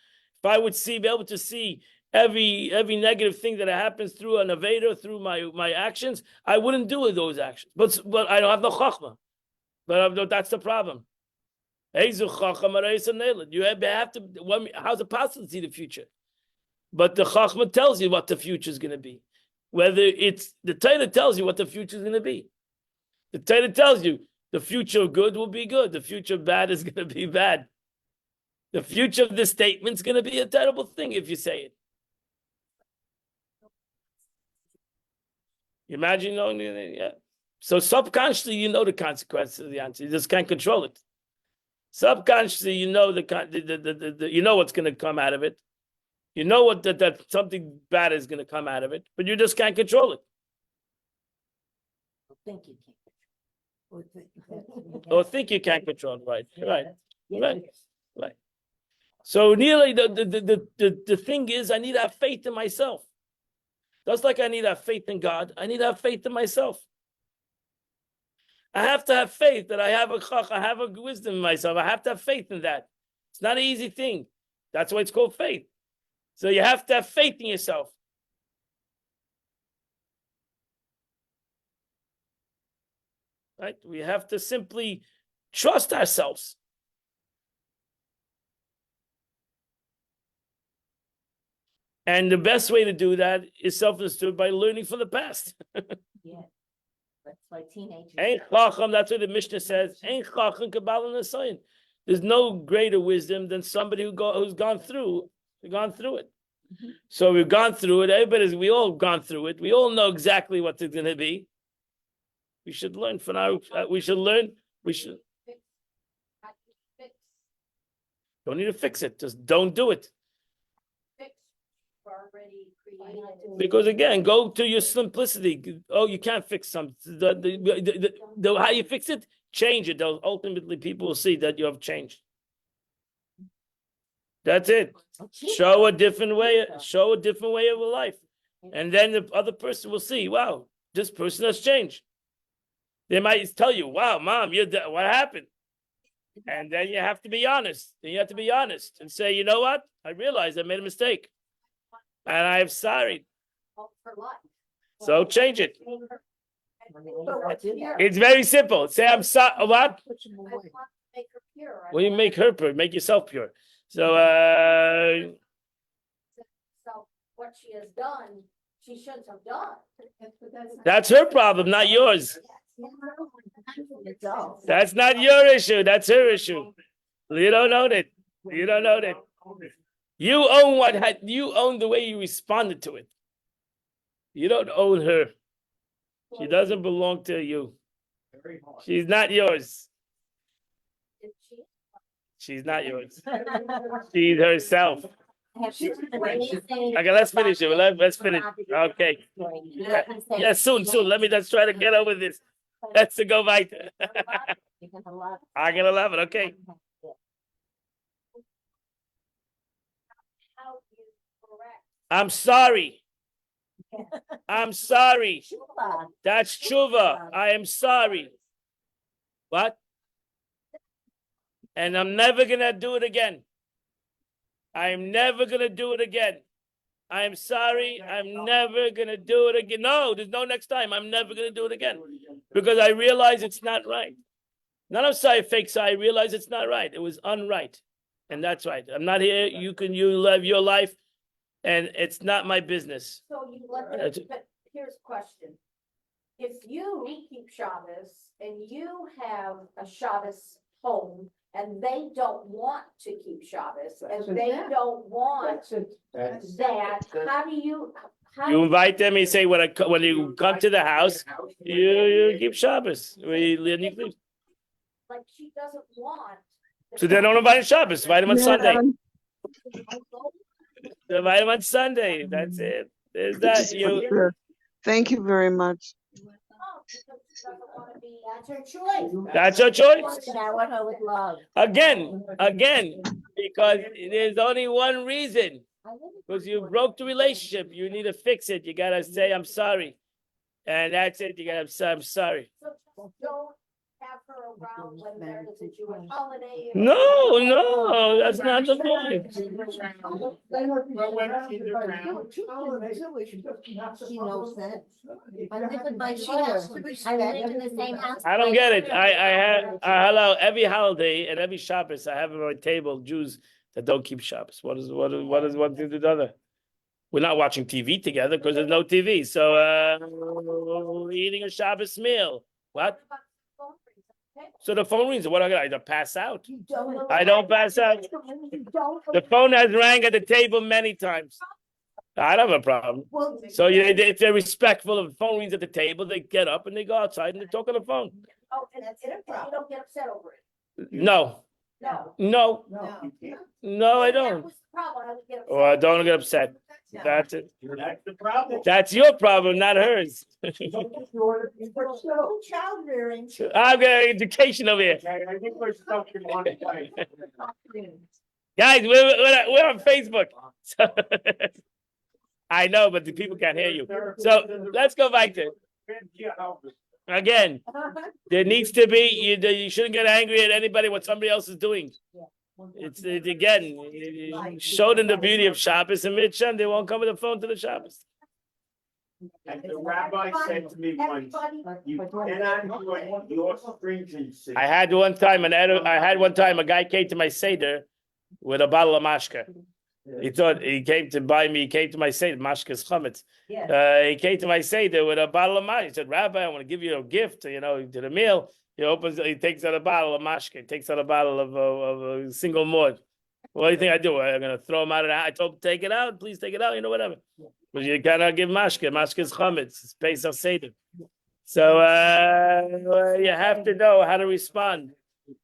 If I would be able to see every negative thing that happens through an aveda, through my actions, I wouldn't do those actions. But I don't have no chachma. But that's the problem. You have to. How's it possible to see the future? But the chachma tells you what the future is going to be. Whether it's the Torah tells you what the future is going to be. The Torah tells you the future of good will be good. The future of bad is going to be bad. The future of this statement is going to be a terrible thing if you say it. You imagine knowing, yeah. So subconsciously, you know the consequences of the answer. You just can't control it. Subconsciously, you know you know what's going to come out of it. You know what that something bad is going to come out of it, but you just can't control it. Think you Or think you can't control it, right? Right. can. Right. Right. So nearly the thing is, I need to have faith in myself. Just like I need to have faith in God, I need to have faith in myself. I have to have faith that I have a wisdom in myself. I have to have faith in that. It's not an easy thing. That's why it's called faith. So you have to have faith in yourself. Right? We have to simply trust ourselves. And the best way to do that is self-understood by learning from the past. Yeah. That's why teenagers. Ein chacham, that's what the Mishnah says. Ein chacham Kabbalah Nasayin. There's no greater wisdom than somebody who's gone through it. Mm-hmm. So we've gone through it. We all gone through it. We all know exactly what it's going to be. We should learn from our. We should learn. We should. Don't need to fix it. Just don't do it. Already created. Because again, go to your simplicity. Oh, you can't fix something. How you fix it? Change it. Ultimately, people will see that you have changed. That's it. Show a different way. Show a different way of life, and then the other person will see. Wow, this person has changed. They might tell you, "Wow, Mom, what happened?" And then you have to be honest. Then you have to be honest and say, "You know what? I realized I made a mistake, and I'm sorry." For life. So change it. Yeah. It's very simple. Say, I'm sorry. What? Put them I away. want to make her pure. Well, you make her pure. Make yourself pure. So, So what she has done, she shouldn't have done. that's her problem, not yours. That's not your issue. That's her issue. You don't own it. You don't own it. You own you own the way you responded to it. You don't own her. She doesn't belong to you. She's not yours. Did she? She's not yours. She's herself. Okay, let's finish it. Let's finish. Okay. Yeah, soon. Let's try to get over this. Let's go right. I'm gonna love it. Okay. How you correct? I'm sorry. I'm sorry. That's tshuva. I am sorry. What? And I'm never gonna do it again. I'm never gonna do it again. I'm sorry. I'm never gonna do it again. No, there's no next time. I'm never gonna do it again because I realize it's not right. Not I'm sorry, fake sorry. I realize it's not right. It was unright, and that's right. I'm not here. You live your life, and it's not my business. So you let them, but here's a question. If you keep Shabbos and you have a Shabbos home and they don't want to keep Shabbos and they don't want that, how do you? You invite them. You say when you come to the house, you keep Shabbos. Like she doesn't want. So they don't invite on Shabbos. Invite them on Sunday. Invite them on Sunday. That's it. There's that. Thank you very much. That's her choice. That's your choice. Shower her with love. Again, because there's only one reason. Because you broke the relationship. You need to fix it. You gotta say, I'm sorry. And that's it. You got. I'm sorry. So don't have her around when there is a Jewish holiday. No, that's not the point. She knows that. I live with my mother. I live in the same house. I don't get it. I have hello every holiday and every Shabbos. I have on my table Jews that don't keep Shabbos. What is one thing to the other? We're not watching TV together because there's no TV. So we're eating a Shabbos meal. What? So the phone rings. What I got? Pass out. I don't pass out. The phone has rang at the table many times. I don't have a problem. So if they're respectful, if the phone rings at the table, they get up and they go outside and they talk on the phone. Oh, and that's it. You don't get upset over it. No, No. no, I That don't. was the problem. I would get upset. Oh, I don't get upset. That's it. That's the problem. That's your problem, not hers. Child rearing. I've got education over here. Okay, I think we're stuck in one place. Guys, we're on Facebook. So I know, but the people can't hear you. So let's go back to again. There needs to be you shouldn't get angry at anybody what somebody else is doing. It's again show them the beauty of Shabbos and Mitzvah. They won't come with a phone to the Shabbos. And the rabbi said to me once, you cannot join your stringency. I had one time a guy came to my Seder with a bottle of mashka. He thought he came to buy me. He came to my Seder. Mashka's chametz. He came to my Seder with a bottle of mashka. He said, "Rabbi, I want to give you a gift. To the meal." He takes out a bottle of mashka. He takes out a bottle of a single malt. What do you think I do? I'm gonna throw him out of the house. I told him, take it out, please take it out. Whatever. But you cannot give mashka. Mashka's chametz. It's Pesach Seder. So you have to know how to respond.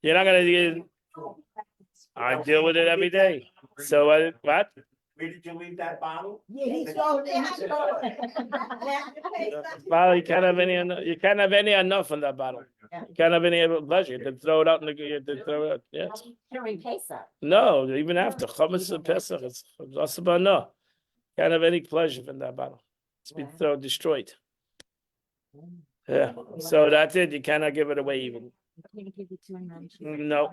You're not gonna. I deal with it every day. So what? Where did you leave that bottle? Yeah, he's going in. Well, you can't have any. You can't have any enough on that bottle. You can't have any pleasure. You have to throw it out. You have to throw it out. Yeah. During Pesach. No, even after Chametz and Pesach, it's also about no. Can't have any pleasure from that bottle. It's been destroyed. Yeah. So that's it. You cannot give it away even. No.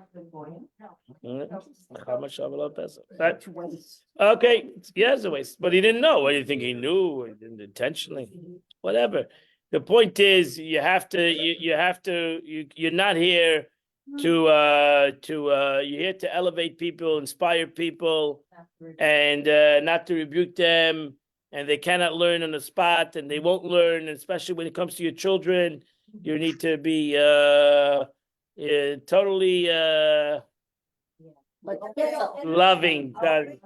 How much Pesach? Okay. Yeah, it's a waste. But he didn't know. What do you think he knew? Or he didn't intentionally? Whatever. The point is, you're not here you're here to elevate people, inspire people, and not to rebuke them, and they cannot learn on the spot, and they won't learn, especially when it comes to your children. You need to be totally loving. I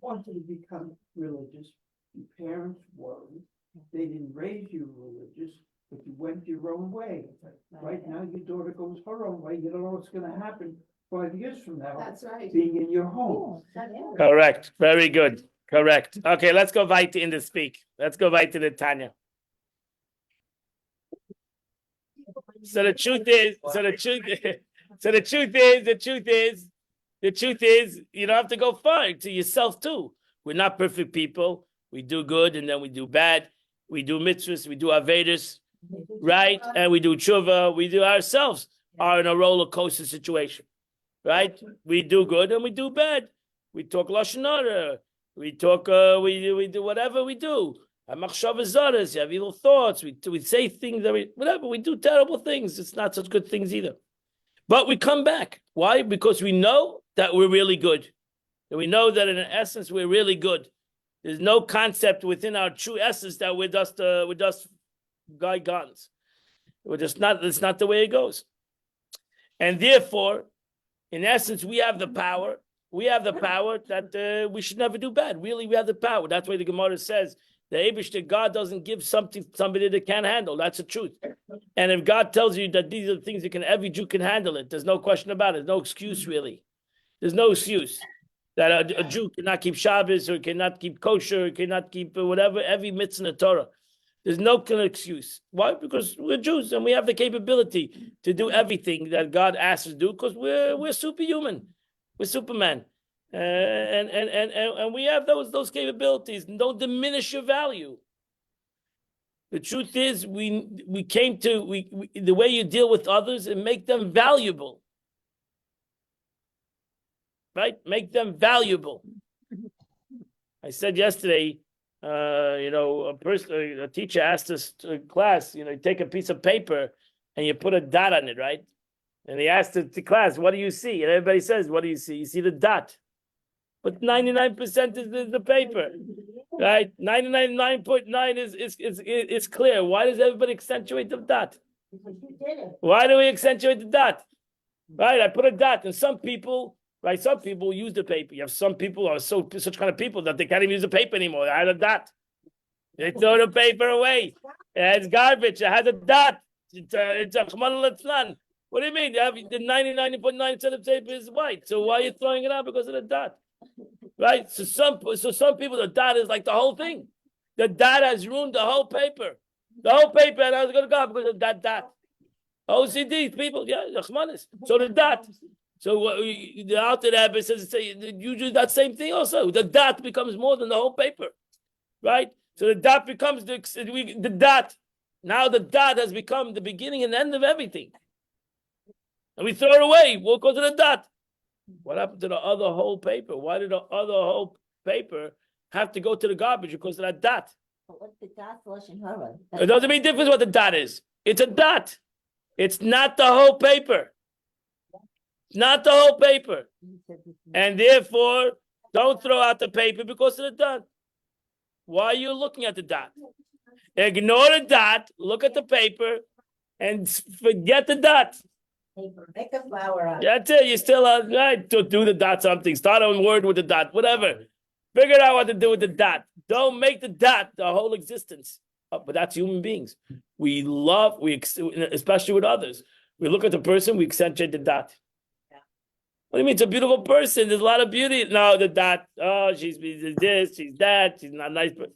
wanted to become religious. Your parents were. They didn't raise you religious, but you went your own way. Right now, your daughter goes her own way. You don't know what's going to happen 5 years from now. That's right. Being in your home. Correct. Very good. Correct. Okay, let's go right in the speak. Let's go right to the Tanya. So the truth is, you don't have to go far to yourself too. We're not perfect people. We do good and then we do bad. We do mitzvahs, we do avedas, right? And we do tshuva. We do ourselves are in a roller coaster situation, right? We do good and we do bad. We talk lashon hara. We talk. We do whatever we do. Machshavas you have evil thoughts. We say things that we do terrible things. It's not such good things either. But we come back. Why? Because we know that we're really good. And we know that in essence we're really good. There's no concept within our true essence that we're just guy guns. We're just not. It's not the way it goes. And therefore, in essence, we have the power. We have the power that we should never do bad. Really, we have the power. That's why the Gemara says the Eibishter God doesn't give something to somebody that can't handle. That's the truth. And if God tells you that these are the things every Jew can handle it. There's no question about it. There's no excuse really. There's no excuse that a Jew cannot keep Shabbos or cannot keep kosher or cannot keep whatever, every mitzvah in the Torah. There's no excuse. Why? Because we're Jews and we have the capability to do everything that God asks us to do because we're superhuman. We're Superman. And we have those capabilities. Don't diminish your value. The truth is, we came to the way you deal with others and make them valuable. Right? Make them valuable. I said yesterday, a teacher asked us to class, you take a piece of paper and you put a dot on it, right? And he asked the class, what do you see? And everybody says, what do you see? You see the dot. But 99% is the paper, right? 99.9 is clear. Why does everybody accentuate the dot? Because you did it. Why do we accentuate the dot? Right? I put a dot, and some people, right? Some people use the paper. You have some people who are such kind of people that they can't even use the paper anymore. They had a dot. They throw the paper away. It's garbage. It has a dot. It's a chman. What do you mean? You have the 99.9% of the paper is white. So why are you throwing it out because of the dot? Right? So some people, the dot is like the whole thing. The dot has ruined the whole paper. The whole paper, and I was going to go because of that dot. OCD people, yeah, chmanis. So the dot. So the Alter Rebbe says you do that same thing also. The dot becomes more than the whole paper, right? So the dot becomes the dot. Now the dot has become the beginning and end of everything, and we throw it away. We'll go to the dot. What happened to the other whole paper? Why did the other whole paper have to go to the garbage because of that dot? But what's the dot lashon hara? It doesn't make difference what the dot is. It's a dot. It's not the whole paper. Not the whole paper. And therefore, don't throw out the paper because of the dot. Why are you looking at the dot? Ignore the dot, look at the paper, and forget the dot. Make a flower out. That's it. You still right to do the dot something. Start a word with the dot, whatever. Figure out what to do with the dot. Don't make the dot the whole existence. But that's human beings. We love, especially with others. We look at the person, we accentuate the dot. What do you mean? It's a beautiful person. There's a lot of beauty. No, the dot. Oh, she's this, she's that. She's not nice. But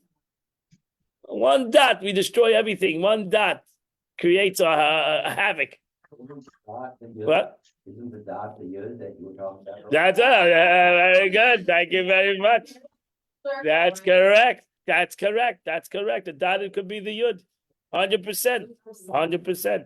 one dot, we destroy everything. One dot creates a havoc. What? Isn't the dot the yud that you were talking about? That's very good. Thank you very much. That's correct. That's correct. That's correct. The dot, it could be the yud. 100%. 100%.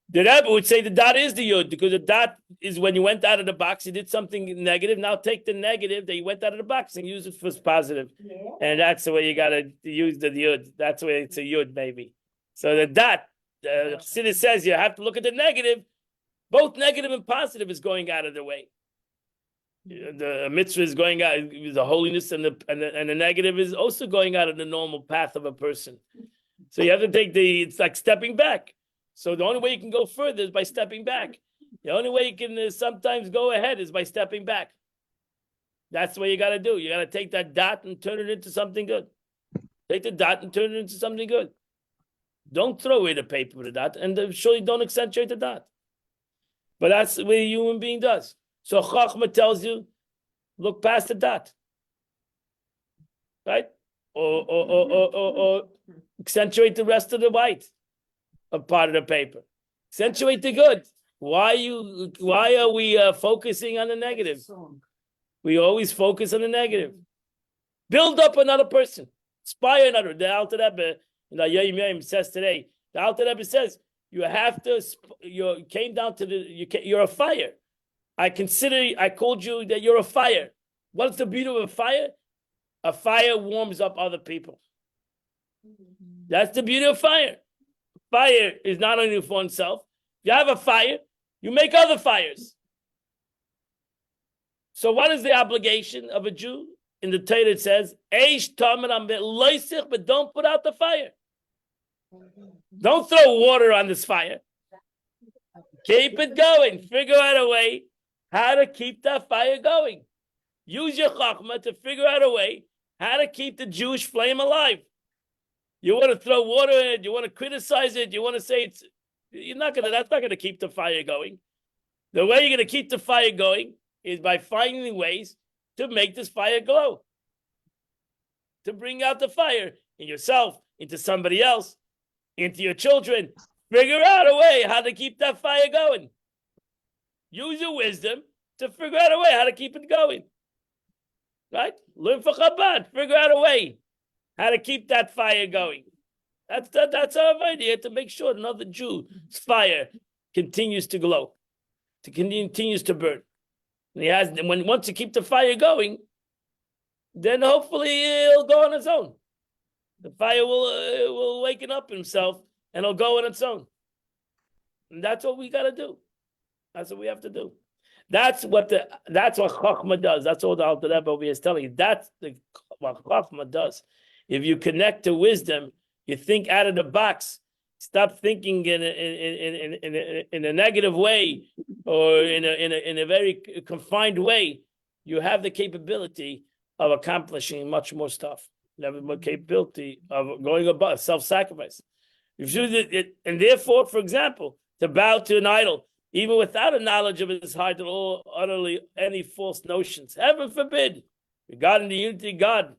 The Rebbe would say the dot is the yud because the dot is when you went out of the box, you did something negative. Now take the negative that you went out of the box and use it for positive. Yeah. And that's the way you got to use the yud. That's the way it's a yud, maybe. So the dot, the Chassidus says you have to look at the negative. Both negative and positive is going out of the way. The mitzvah is going out, the holiness, and the negative is also going out of the normal path of a person. So you have to take it's like stepping back. So the only way you can go further is by stepping back. The only way you can sometimes go ahead is by stepping back. That's what you got to do. You got to take that dot and turn it into something good. Take the dot and turn it into something good. Don't throw away the paper with the dot, and surely don't accentuate the dot. But that's the way a human being does. So Chachma tells you, look past the dot. Right? Or accentuate the rest of the white. A part of the paper. Accentuate the good. Why are we focusing on the negative? We always focus on the negative. Build up another person. Inspire another. The Alter Rebbe, says today, the Alter Rebbe says, you have to, you came down to you're a fire. I called you that you're a fire. What's the beauty of a fire? A fire warms up other people. That's the beauty of fire. Fire is not only for oneself. If you have a fire, you make other fires. So what is the obligation of a Jew? In the Torah it says, but don't put out the fire. Don't throw water on this fire. Keep it going. Figure out a way how to keep that fire going. Use your chachma to figure out a way how to keep the Jewish flame alive. You want to throw water in it, you want to criticize it, you want to say that's not going to keep the fire going. The way you're going to keep the fire going is by finding ways to make this fire glow. To bring out the fire in yourself, into somebody else, into your children. Figure out a way how to keep that fire going. Use your wisdom to figure out a way how to keep it going. Right? Learn for Chabad. Figure out a way how to keep that fire going. That's our idea, to make sure another Jew's fire continues to glow, continues to burn. And once you keep the fire going, then hopefully it'll go on its own. The fire will waken up himself and it'll go on its own. And that's what we got to do. That's what we have to do. That's what Chachma does. That's all the Alter Rebbe over here is telling you. That's what Chachma does. If you connect to wisdom, you think out of the box. Stop thinking in a negative way or in a very confined way. You have the capability of accomplishing much more stuff. You have the capability of going above self-sacrifice. And therefore, for example, to bow to an idol, even without a knowledge of his heart at all, utterly any false notions. Heaven forbid, regarding the unity of God,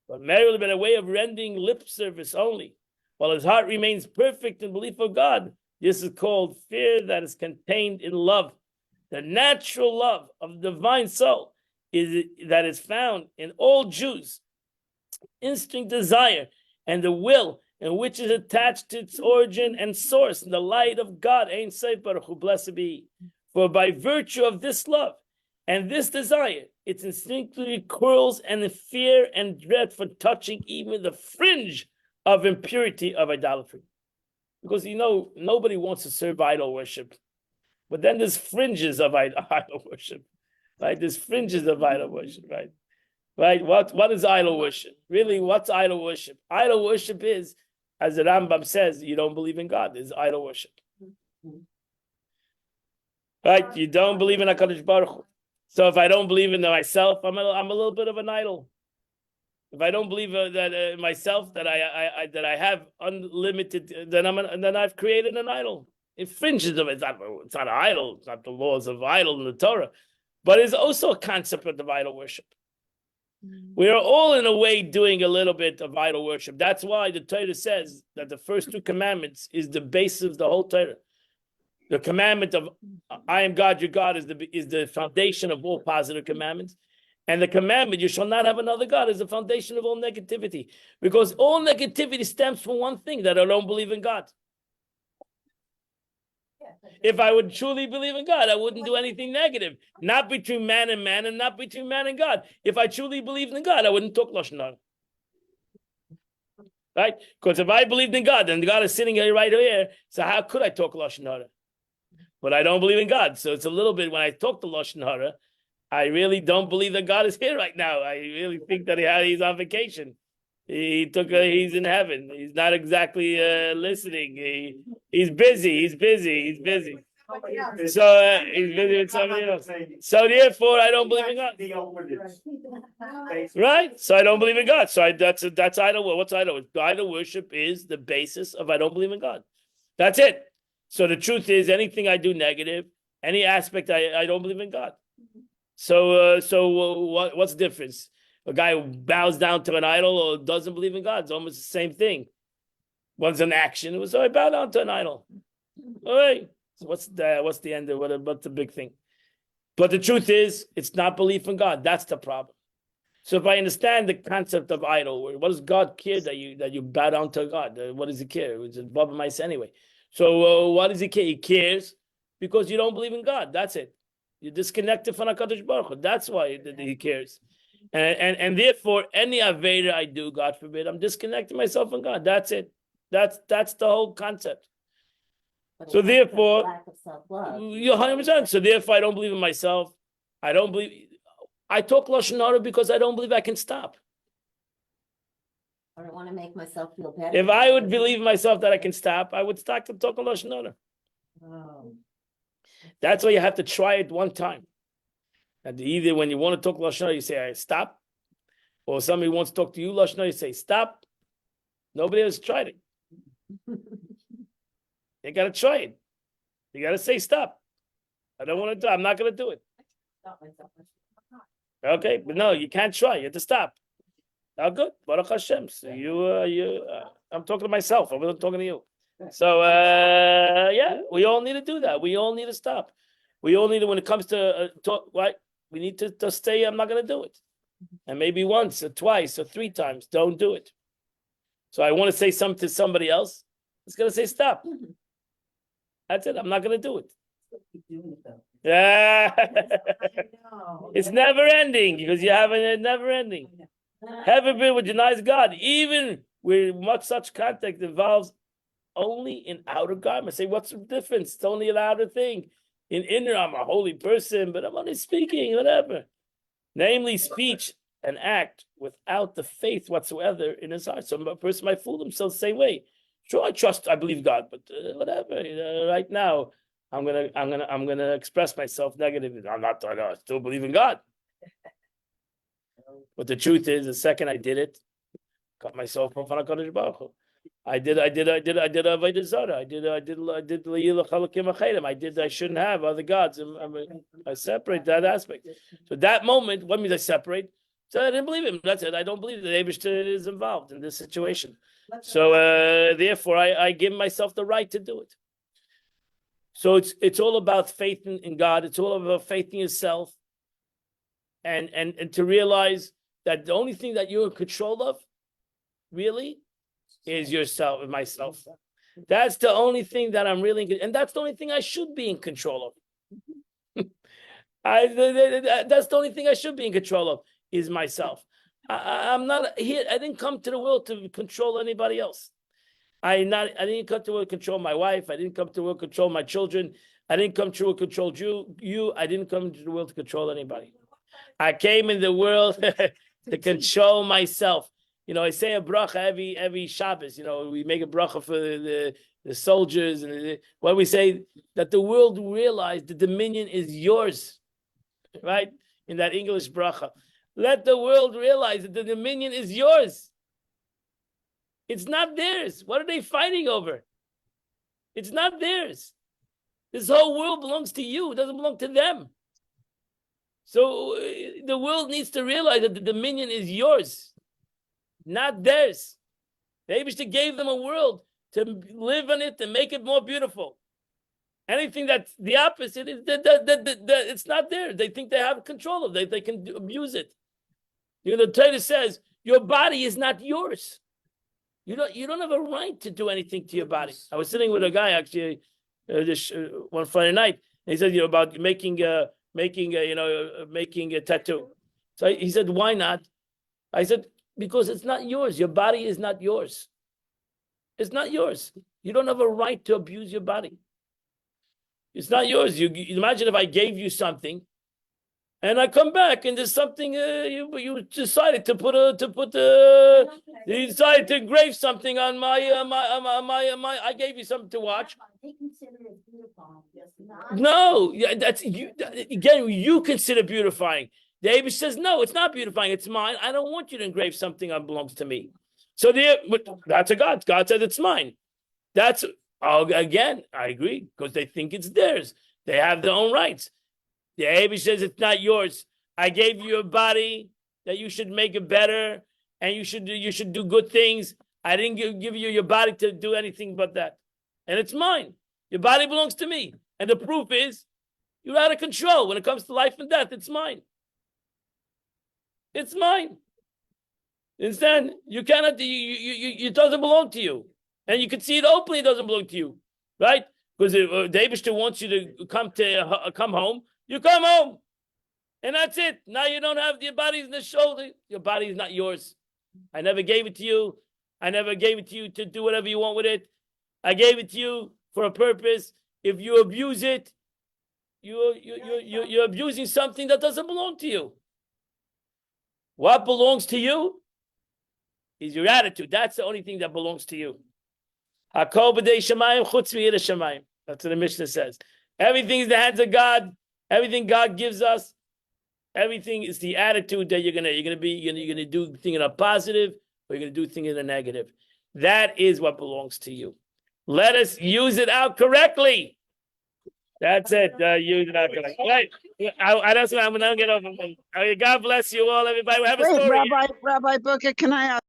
but merely by a way of rendering lip service only, while his heart remains perfect in belief of God. This is called fear that is contained in love. The natural love of the divine soul that is found in all Jews, instinct, desire, and the will, and which is attached to its origin and source in the light of God, Ein Sof Baruch Hu, blessed be He. For by virtue of this love and this desire, it instinctively curls and in fear and dread for touching even the fringe of impurity of idolatry. Because nobody wants to serve idol worship. But then there's fringes of idol worship. Right? There's fringes of idol worship, right? Right? What is idol worship? Really, what's idol worship? Idol worship is, as the Rambam says, you don't believe in God. It's idol worship. Right? You don't believe in HaKadosh Baruch Hu. So if I don't believe in myself, I'm a little bit of an idol. If I don't believe that myself, that I have unlimited, then I've created an idol. It fringes of it. It's not an idol. It's not the laws of idol in the Torah, but it's also a concept of idol worship. We are all in a way doing a little bit of idol worship. That's why the Torah says that the first two commandments is the basis of the whole Torah. The commandment of I am God, your God is the foundation of all positive commandments. And the commandment, you shall not have another God, is the foundation of all negativity. Because all negativity stems from one thing, that I don't believe in God. If I would truly believe in God, I wouldn't do anything negative. Not between man and not between man and God. If I truly believed in God, I wouldn't talk Lashon Hara. Right? Because if I believed in God, then God is sitting here right here, so how could I talk Lashon Hara? But I don't believe in God. So it's a little bit, when I talk to Lashon Hara, I really don't believe that God is here right now. I really think that he's on vacation. He's in heaven. He's not exactly listening. He's busy. So he's busy with somebody else. So therefore, I don't believe in God. Right? So I don't believe in God. So that's idol. What's idol? Idol worship is the basis of I don't believe in God. That's it. So the truth is, anything I do negative, any aspect I don't believe in God. So what's the difference? A guy who bows down to an idol or doesn't believe in God, it's almost the same thing. One's an action. So I bow down to an idol. All right. So what's the end of what's the big thing? But the truth is, it's not belief in God. That's the problem. So if I understand the concept of idol, what does God care that you bow down to God? What does He care? It's above mice anyway. So what does He care? He cares because you don't believe in God. That's it. You're disconnected from HaKadosh Baruch Hu. That's why He cares. And therefore, any Aveda I do, God forbid, I'm disconnecting myself from God. That's it. That's the whole concept. But So it's therefore, lack of self-love. you're 100%. So therefore, I don't believe in myself. I talk Lashon Hara because I don't believe I can stop. I don't want to make myself feel better. If I would believe in myself that I can stop, I would start to talk Lashon Hara. Oh. That's why you have to try it one time. And either when you want to talk Lashon Hara, you say, stop. Or somebody wants to talk to you Lashon Hara, you say, stop. Nobody has tried it. You got to try it. You got to say, stop. I don't want to do it. I'm not going to do it. Okay, but no, you can't try. You have to stop. Oh, good. Baruch Hashem. So I'm talking to myself. I wasn't talking to you. So, yeah, we all need to do that. We all need to stop. We all need to, when it comes to talk, right? We need to stay, I'm not going to do it. And maybe once or twice or 3 times, don't do it. So I want to say something to somebody else. It's going to say stop. That's it. I'm not going to do it. Yeah. It's never ending because you have a never ending. Heaven been with denies God, even with much such contact involves only in outer garments. Say, what's the difference? It's only an outer thing. In inner, I'm a holy person, but I'm only speaking, whatever. Namely, speech and act without the faith whatsoever in his heart. So a person might fool himself the same way. Sure, I believe God, but whatever. Right now, I'm gonna express myself negatively. I still believe in God. But the truth is, the second I did it, cut myself off on HaKadosh Baruch Hu. I did Avodah Zarah. I shouldn't have other gods. I separate that aspect. So that moment, what means I separate? So I didn't believe him. That's it. I don't believe that Eibishter is involved in this situation. So therefore, I give myself the right to do it. So it's all about faith in God. It's all about faith in yourself, and to realize that the only thing that you're in control of, really, is yourself and myself. That's the only thing that I'm really, and that's the only thing I should be in control of. That's the only thing I should be in control of is myself. I'm not here. I didn't come to the world to control anybody else. I didn't come to the world to control my wife. I didn't come to the world to control my children. I didn't come to the world to control you. I didn't come to the world to control anybody. I came in the world to control myself. I say a bracha every Shabbos. We make a bracha for the soldiers, and what we say that the world realize the dominion is yours, right? In that English bracha, let the world realize that the dominion is yours. It's not theirs. What are they fighting over? It's not theirs. This whole world belongs to you. It doesn't belong to them. So the world needs to realize that the dominion is yours, not theirs. The Eibishter gave them a world to live in it, to make it more beautiful. Anything that's the opposite, it's not theirs. They think they have control of it. They can abuse it. The Torah says, your body is not yours. You don't have a right to do anything to your body. I was sitting with a guy actually one Friday night. And he said, about making a tattoo. So he said, why not? I said, because it's not yours. Your body is not yours. It's not yours. You don't have a right to abuse your body. It's not yours. You imagine if I gave you something, and I come back and there's something you decided you decided to engrave something on my I gave you something to watch. They consider it beautifying, yes, not. No, that's you again. You consider beautifying. David says, no, it's not beautifying. It's mine. I don't want you to engrave something that belongs to me. So that's a God. God said it's mine. Again, I agree, because they think it's theirs. They have their own rights. The Abby says it's not yours. I gave you a body that you should make it better, and you should do good things. I didn't give you your body to do anything but that, and it's mine. Your body belongs to me, and the proof is you're out of control when it comes to life and death. It's mine. It's mine. Understand? You cannot. It doesn't belong to you, and you can see it openly. It doesn't belong to you, right? Because if David still wants you to come home. You come home, and that's it. Now you don't have your body's in the shoulder. Your body is not yours. I never gave it to you. I never gave it to you to do whatever you want with it. I gave it to you for a purpose. If you abuse it, you're abusing something that doesn't belong to you. What belongs to you is your attitude. That's the only thing that belongs to you. Hakol b'dei shamayim chutz mi'yireh shamayim. That's what the Mishnah says. Everything is in the hands of God. Everything God gives us, everything is the attitude that you're gonna do things in a positive, or you're gonna do things in a negative. That is what belongs to you. Let us use it out correctly. That's it. Use it out correctly. Right. I'm gonna get over. God bless you all, everybody. We have a Wait, story. Rabbi Booker, can I ask?